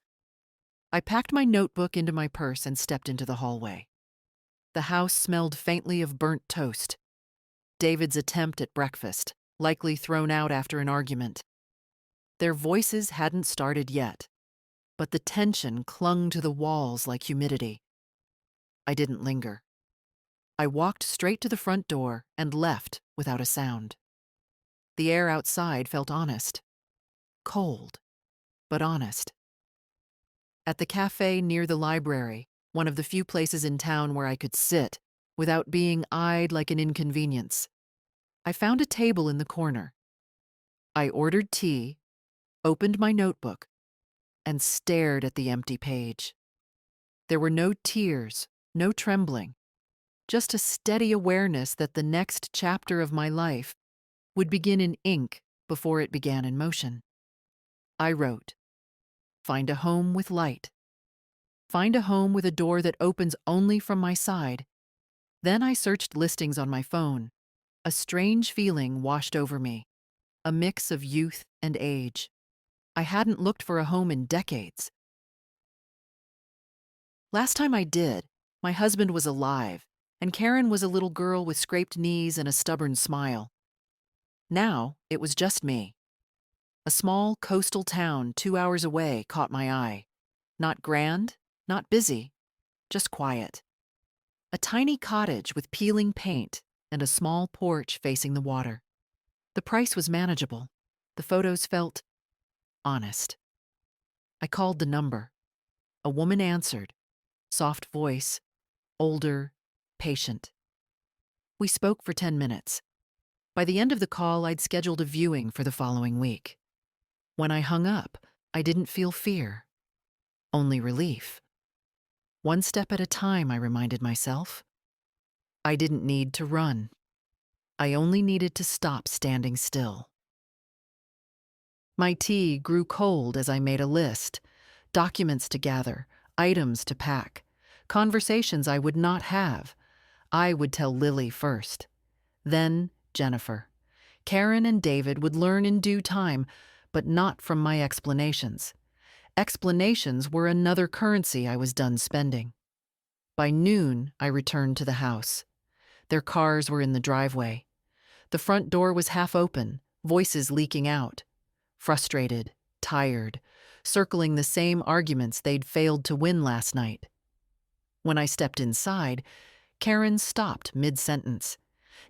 I packed my notebook into my purse and stepped into the hallway. The house smelled faintly of burnt toast. David's attempt at breakfast, likely thrown out after an argument. Their voices hadn't started yet, but the tension clung to the walls like humidity. I didn't linger. I walked straight to the front door and left without a sound. The air outside felt honest. Cold, but honest. At the cafe near the library, one of the few places in town where I could sit without being eyed like an inconvenience, I found a table in the corner. I ordered tea, opened my notebook, and stared at the empty page. There were no tears, no trembling, just a steady awareness that the next chapter of my life would begin in ink before it began in motion. I wrote, "Find a home with light. Find a home with a door that opens only from my side." Then I searched listings on my phone. A strange feeling washed over me, a mix of youth and age. I hadn't looked for a home in decades. Last time I did, my husband was alive, and Karen was a little girl with scraped knees and a stubborn smile. Now, it was just me. A small coastal town 2 hours away caught my eye. Not grand, not busy, just quiet. A tiny cottage with peeling paint and a small porch facing the water. The price was manageable. The photos felt honest. I called the number. A woman answered, soft voice, older, patient. We spoke for 10 minutes. By the end of the call, I'd scheduled a viewing for the following week. When I hung up, I didn't feel fear, only relief. One step at a time, I reminded myself. I didn't need to run. I only needed to stop standing still. My tea grew cold as I made a list, documents to gather, items to pack, conversations I would not have. I would tell Lily first, then Jennifer. Karen and David would learn in due time, but not from my explanations. Explanations were another currency I was done spending. By noon, I returned to the house. Their cars were in the driveway. The front door was half open, voices leaking out. Frustrated, tired, circling the same arguments they'd failed to win last night. When I stepped inside, Karen stopped mid-sentence.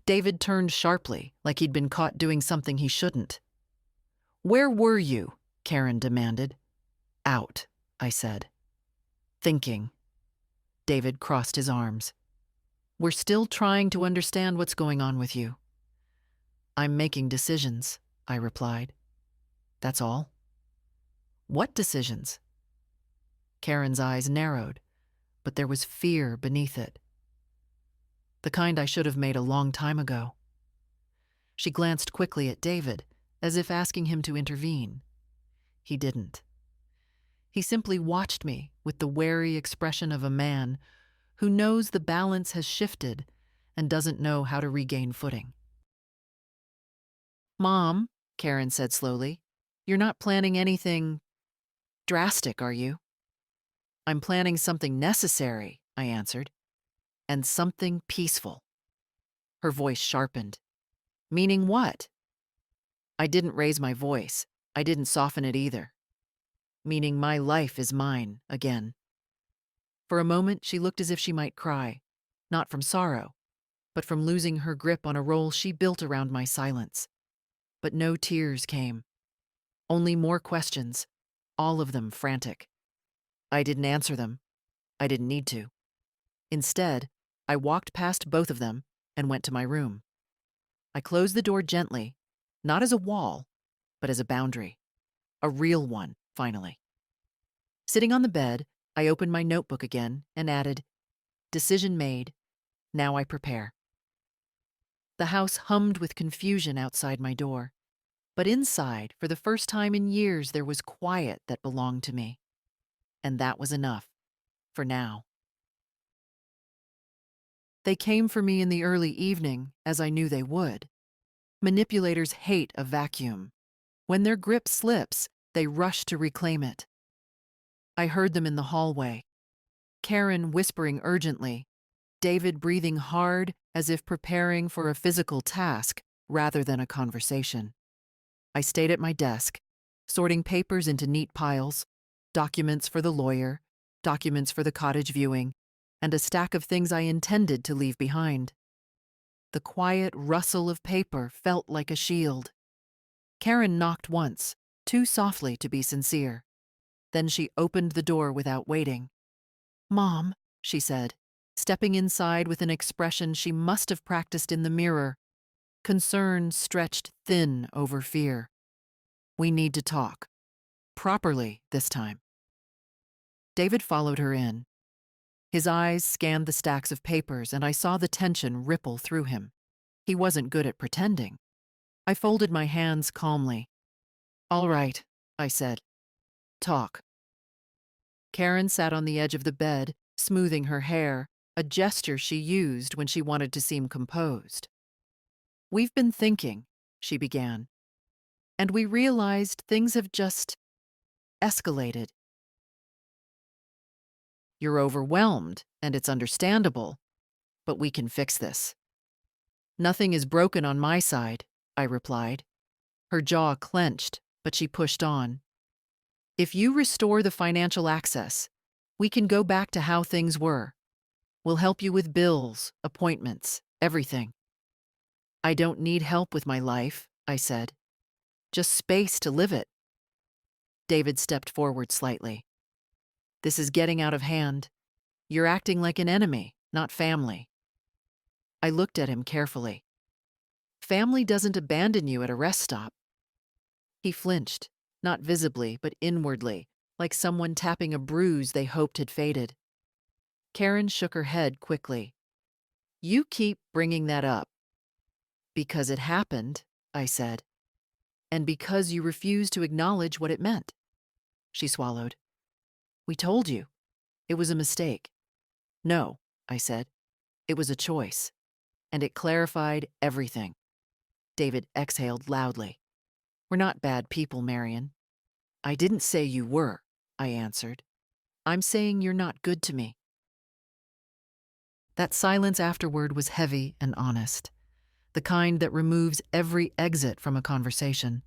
David turned sharply, like he'd been caught doing something he shouldn't. "Where were you?" Karen demanded. "Out," I said. "Thinking." David crossed his arms. "We're still trying to understand what's going on with you." "I'm making decisions," I replied. "That's all." "What decisions?" Karen's eyes narrowed, but there was fear beneath it. "The kind I should have made a long time ago." She glanced quickly at David, as if asking him to intervene. He didn't. He simply watched me with the wary expression of a man who knows the balance has shifted and doesn't know how to regain footing. "Mom," Karen said slowly, "you're not planning anything drastic, are you?" "I'm planning something necessary," I answered. and something peaceful. Her voice sharpened. Meaning what? I didn't raise my voice. I didn't soften it either. Meaning my life is mine again. For a moment, she looked as if she might cry, not from sorrow, but from losing her grip on a role she built around my silence. But no tears came. Only more questions, all of them frantic. I didn't answer them. I didn't need to. Instead, I walked past both of them and went to my room. I closed the door gently, not as a wall, but as a boundary. A real one, finally. Sitting on the bed, I opened my notebook again and added, "Decision made. Now I prepare." The house hummed with confusion outside my door. But inside, for the first time in years, there was quiet that belonged to me. And that was enough. For now. They came for me in the early evening, as I knew they would. Manipulators hate a vacuum. When their grip slips, they rush to reclaim it. I heard them in the hallway. Karen whispering urgently, David breathing hard as if preparing for a physical task rather than a conversation. I stayed at my desk, sorting papers into neat piles, documents for the lawyer, documents for the cottage viewing, and a stack of things I intended to leave behind. The quiet rustle of paper felt like a shield. Karen knocked once, too softly to be sincere. Then she opened the door without waiting. "Mom," she said, stepping inside with an expression she must have practiced in the mirror. Concern stretched thin over fear. "We need to talk. Properly this time." David followed her in. His eyes scanned the stacks of papers, and I saw the tension ripple through him. He wasn't good at pretending. I folded my hands calmly. "All right," I said. "Talk." Karen sat on the edge of the bed, smoothing her hair, a gesture she used when she wanted to seem composed. "We've been thinking," she began, "and we realized things have just escalated. You're overwhelmed, and it's understandable, but we can fix this." "Nothing is broken on my side," I replied. Her jaw clenched, but she pushed on. "If you restore the financial access, we can go back to how things were. We'll help you with bills, appointments, everything." "I don't need help with my life," I said. "Just space to live it." David stepped forward slightly. "This is getting out of hand. You're acting like an enemy, not family." I looked at him carefully. "Family doesn't abandon you at a rest stop." He flinched, not visibly, but inwardly, like someone tapping a bruise they hoped had faded. Karen shook her head quickly. "You keep bringing that up." "Because it happened," I said. "And because you refuse to acknowledge what it meant." She swallowed. "We told you. It was a mistake." "No," I said. "It was a choice. And it clarified everything." David exhaled loudly. "We're not bad people, Marion." "I didn't say you were," I answered. "I'm saying you're not good to me." That silence afterward was heavy and honest, the kind that removes every exit from a conversation.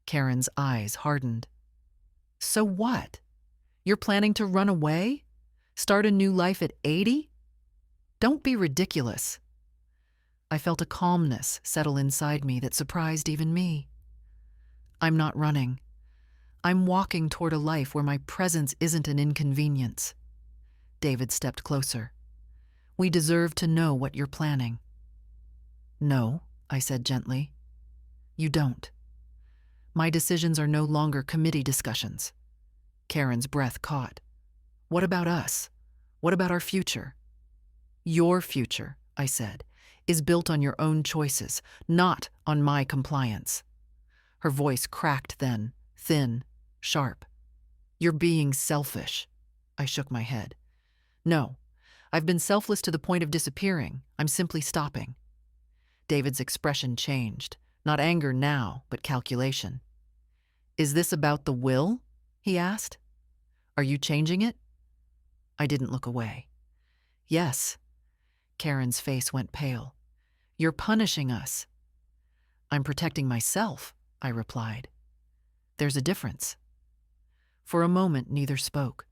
Karen's eyes hardened. "So what? You're planning to run away? Start a new life at 80? Don't be ridiculous." I felt a calmness settle inside me that surprised even me. "I'm not running. I'm walking toward a life where my presence isn't an inconvenience." David stepped closer. "We deserve to know what you're planning." "No," I said gently. "You don't. My decisions are no longer committee discussions." Karen's breath caught. "What about us? What about our future?" "Your future," I said, "is built on your own choices, not on my compliance." Her voice cracked then, thin, sharp. "You're being selfish." I shook my head. "No, I've been selfless to the point of disappearing. I'm simply stopping." David's expression changed, not anger now, but calculation. "Is this about the will?" he asked. "Are you changing it?" I didn't look away. "Yes, Karen's face went pale. "You're punishing us." "I'm protecting myself," I replied. "There's a difference." For a moment, neither spoke.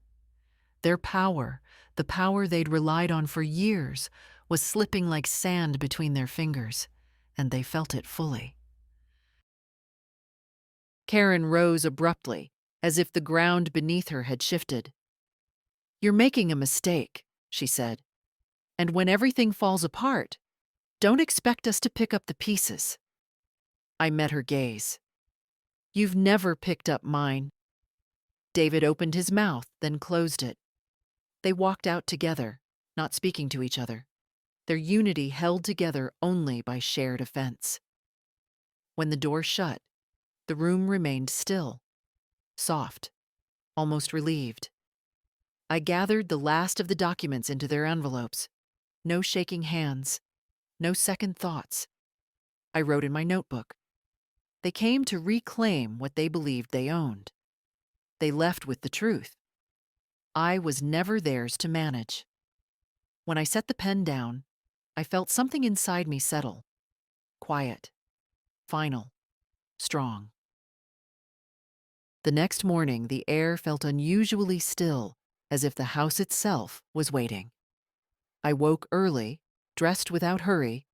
Their power, the power they'd relied on for years, was slipping like sand between their fingers, and they felt it fully. Karen rose abruptly, as if the ground beneath her had shifted. "You're making a mistake," she said. "And when everything falls apart, don't expect us to pick up the pieces." I met her gaze. "You've never picked up mine." David opened his mouth, then closed it. They walked out together, not speaking to each other, their unity held together only by shared offense. When the door shut, the room remained still, soft, almost relieved. I gathered the last of the documents into their envelopes. No shaking hands, no second thoughts. I wrote in my notebook. They came to reclaim what they believed they owned. They left with the truth. I was never theirs to manage. When I set the pen down, I felt something inside me settle. Quiet, final, strong. The next morning, the air felt unusually still, as if the house itself was waiting. I woke early, dressed without hurry,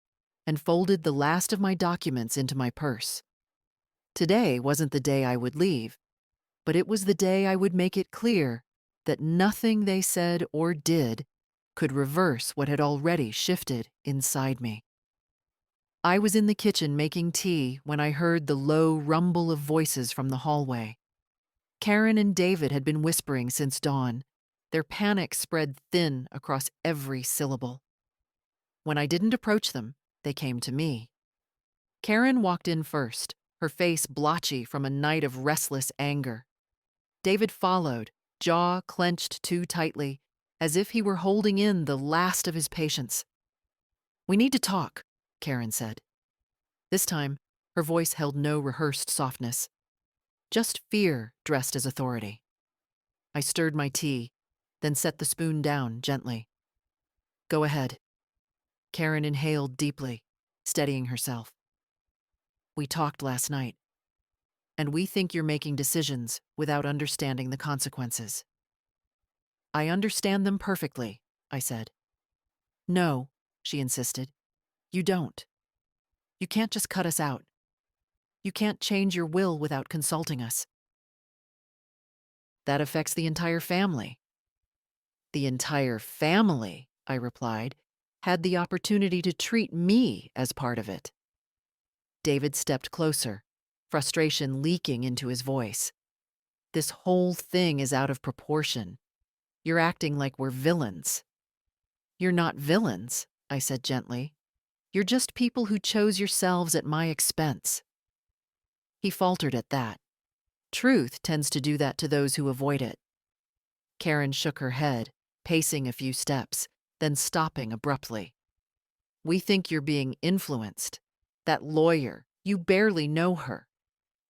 and folded the last of my documents into my purse. Today wasn't the day I would leave, but it was the day I would make it clear that nothing they said or did could reverse what had already shifted inside me. I was in the kitchen making tea when I heard the low rumble of voices from the hallway. Karen and David had been whispering since dawn, their panic spread thin across every syllable. When I didn't approach them, they came to me. Karen walked in first, her face blotchy from a night of restless anger. David followed, jaw clenched too tightly, as if he were holding in the last of his patience. "We need to talk," Karen said. This time, her voice held no rehearsed softness, just fear dressed as authority. I stirred my tea, then set the spoon down gently. "Go ahead." Karen inhaled deeply, steadying herself. "We talked last night, and we think you're making decisions without understanding the consequences." "I understand them perfectly," I said. "No," she insisted. "You don't. You can't just cut us out. You can't change your will without consulting us." "That affects the entire family." "The entire family," I replied, "had the opportunity to treat me as part of it." David stepped closer, frustration leaking into his voice. "This whole thing is out of proportion. You're acting like we're villains." "You're not villains," I said gently. "You're just people who chose yourselves at my expense." He faltered at that. Truth tends to do that to those who avoid it. Karen shook her head, pacing a few steps, then stopping abruptly. "We think you're being influenced. That lawyer, you barely know her.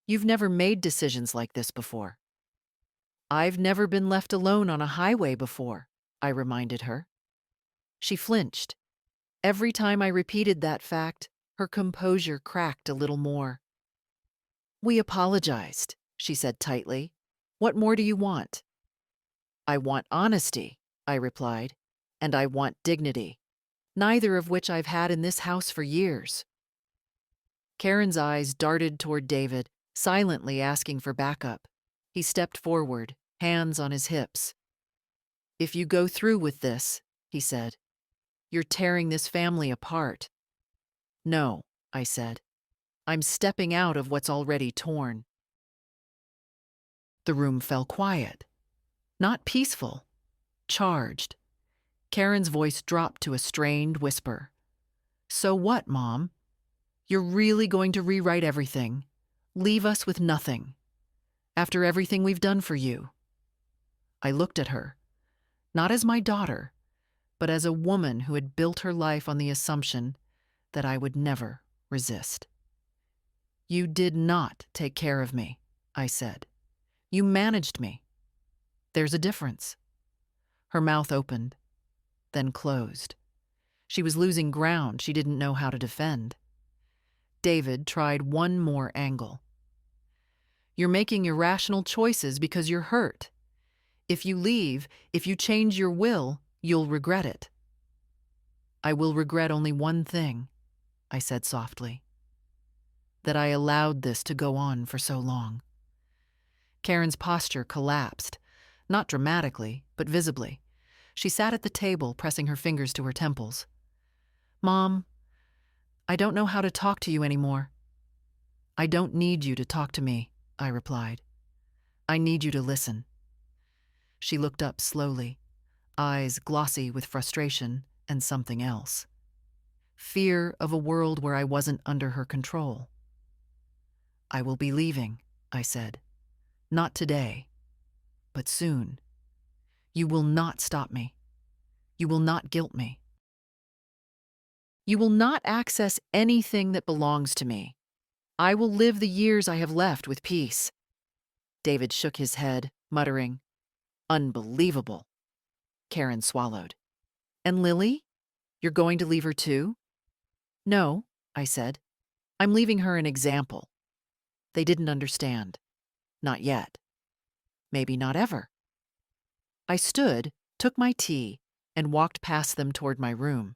You've never made decisions like this before." "I've never been left alone on a highway before," I reminded her. She flinched. Every time I repeated that fact, her composure cracked a little more. "We apologized," she said tightly. "What more do you want?" "I want honesty," I replied, "and I want dignity, neither of which I've had in this house for years." Karen's eyes darted toward David, silently asking for backup. He stepped forward, hands on his hips. "If you go through with this," he said, "you're tearing this family apart." "No," I said. "I'm stepping out of what's already torn." The room fell quiet. Not peaceful, charged. Karen's voice dropped to a strained whisper. "So what, Mom? You're really going to rewrite everything? Leave us with nothing? After everything we've done for you?" I looked at her, not as my daughter, but as a woman who had built her life on the assumption that I would never resist. "You did not take care of me," I said. "You managed me. There's a difference." Her mouth opened, then closed. She was losing ground she didn't know how to defend. David tried one more angle. You're making irrational choices because you're hurt. If you leave, if you change your will, you'll regret it. I will regret only one thing, I said softly. That I allowed this to go on for so long. Karen's posture collapsed, not dramatically, but visibly. She sat at the table, pressing her fingers to her temples. Mom, I don't know how to talk to you anymore. I don't need you to talk to me, I replied. I need you to listen. She looked up slowly, eyes glossy with frustration and something else. Fear of a world where I wasn't under her control. I will be leaving, I said. Not today, but soon. You will not stop me. You will not guilt me. You will not access anything that belongs to me. I will live the years I have left with peace. David shook his head, muttering, Unbelievable. Karen swallowed. And Lily? You're going to leave her too? No, I said. I'm leaving her an example. They didn't understand. Not yet. Maybe not ever. I stood, took my tea, and walked past them toward my room.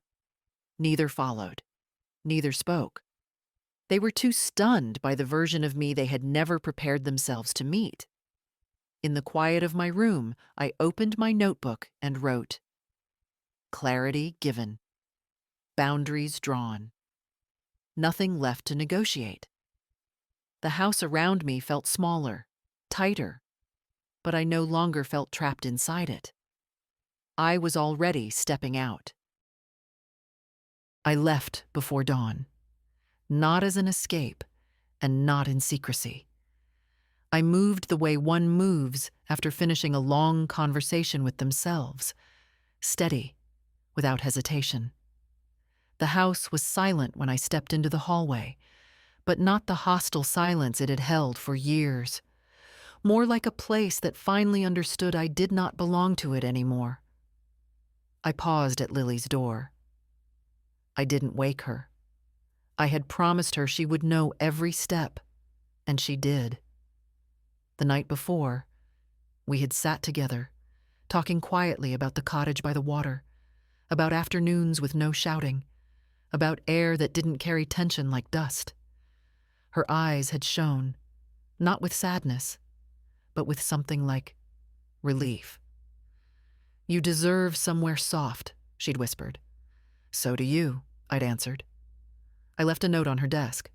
Neither followed. Neither spoke. They were too stunned by the version of me they had never prepared themselves to meet. In the quiet of my room, I opened my notebook and wrote, Clarity given. Boundaries drawn. Nothing left to negotiate. The house around me felt smaller, tighter, but I no longer felt trapped inside it. I was already stepping out. I left before dawn, not as an escape and not in secrecy. I moved the way one moves after finishing a long conversation with themselves, steady, without hesitation. The house was silent when I stepped into the hallway, but not the hostile silence it had held for years. More like a place that finally understood I did not belong to it anymore. I paused at Lily's door. I didn't wake her. I had promised her she would know every step, and she did. The night before, we had sat together, talking quietly about the cottage by the water, about afternoons with no shouting, about air that didn't carry tension like dust. Her eyes had shone, not with sadness, but with something like relief. You deserve somewhere soft, she'd whispered. So do you, I'd answered. I left a note on her desk.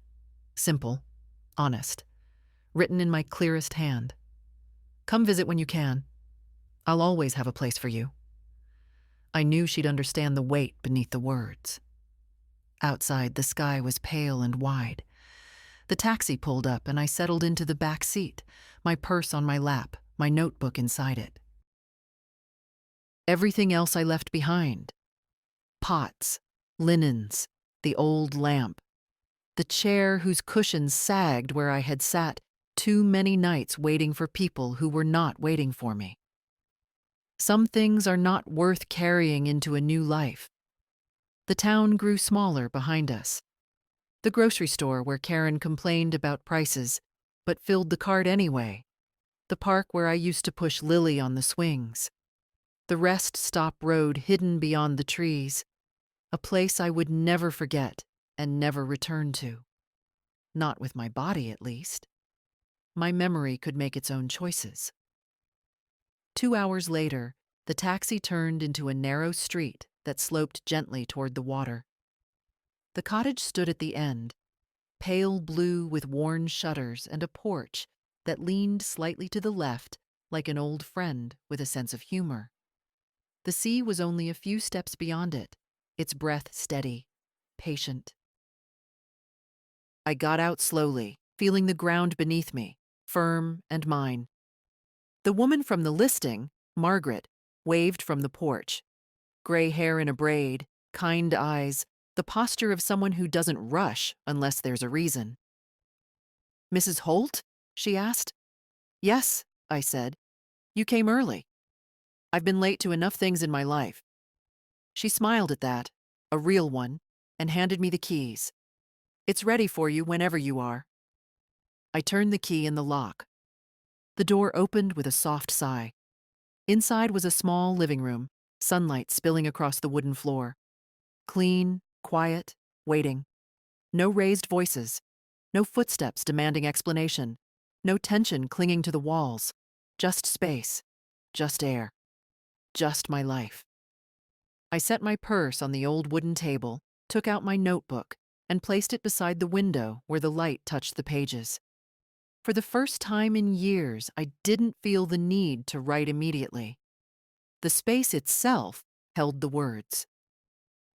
Simple, honest, written in my clearest hand. Come visit when you can. I'll always have a place for you. I knew she'd understand the weight beneath the words. Outside, the sky was pale and wide. The taxi pulled up and I settled into the back seat, my purse on my lap, my notebook inside it. Everything else I left behind. Pots, linens, the old lamp, the chair whose cushions sagged where I had sat too many nights waiting for people who were not waiting for me. Some things are not worth carrying into a new life. The town grew smaller behind us. The grocery store where Karen complained about prices, but filled the cart anyway. The park where I used to push Lily on the swings. The rest stop road hidden beyond the trees. A place I would never forget and never return to. Not with my body, at least. My memory could make its own choices. 2 hours later, the taxi turned into a narrow street that sloped gently toward the water. The cottage stood at the end, pale blue with worn shutters and a porch that leaned slightly to the left like an old friend with a sense of humor. The sea was only a few steps beyond it, its breath steady, patient. I got out slowly, feeling the ground beneath me, firm and mine. The woman from the listing, Margaret, waved from the porch. Gray hair in a braid, kind eyes, the posture of someone who doesn't rush unless there's a reason. Mrs. Holt? She asked. Yes, I said. You came early. I've been late to enough things in my life. She smiled at that, a real one, and handed me the keys. "It's ready for you whenever you are." I turned the key in the lock. The door opened with a soft sigh. Inside was a small living room, sunlight spilling across the wooden floor. Clean, quiet, waiting. No raised voices. No footsteps demanding explanation. No tension clinging to the walls. Just space. Just air. Just my life. I set my purse on the old wooden table, took out my notebook, and placed it beside the window where the light touched the pages. For the first time in years, I didn't feel the need to write immediately. The space itself held the words.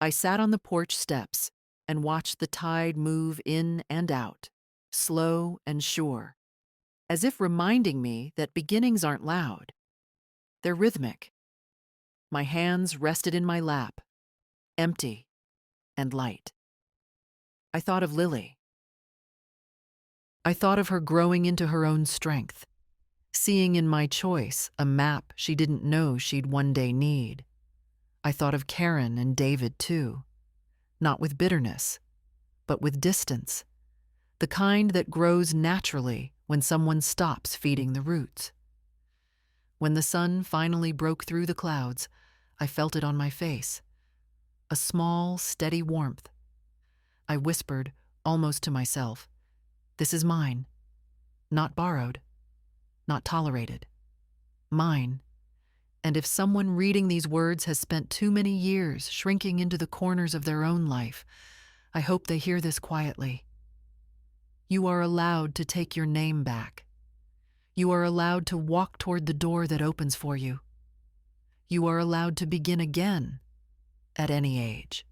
I sat on the porch steps and watched the tide move in and out, slow and sure, as if reminding me that beginnings aren't loud. They're rhythmic. My hands rested in my lap, empty and light. I thought of Lily. I thought of her growing into her own strength, seeing in my choice a map she didn't know she'd one day need. I thought of Karen and David too, not with bitterness, but with distance, the kind that grows naturally when someone stops feeding the roots. When the sun finally broke through the clouds, I felt it on my face, a small, steady warmth. I whispered, almost to myself, "This is mine, not borrowed, not tolerated. Mine. And if someone reading these words has spent too many years shrinking into the corners of their own life, I hope they hear this quietly. You are allowed to take your name back. You are allowed to walk toward the door that opens for you. You are allowed to begin again at any age."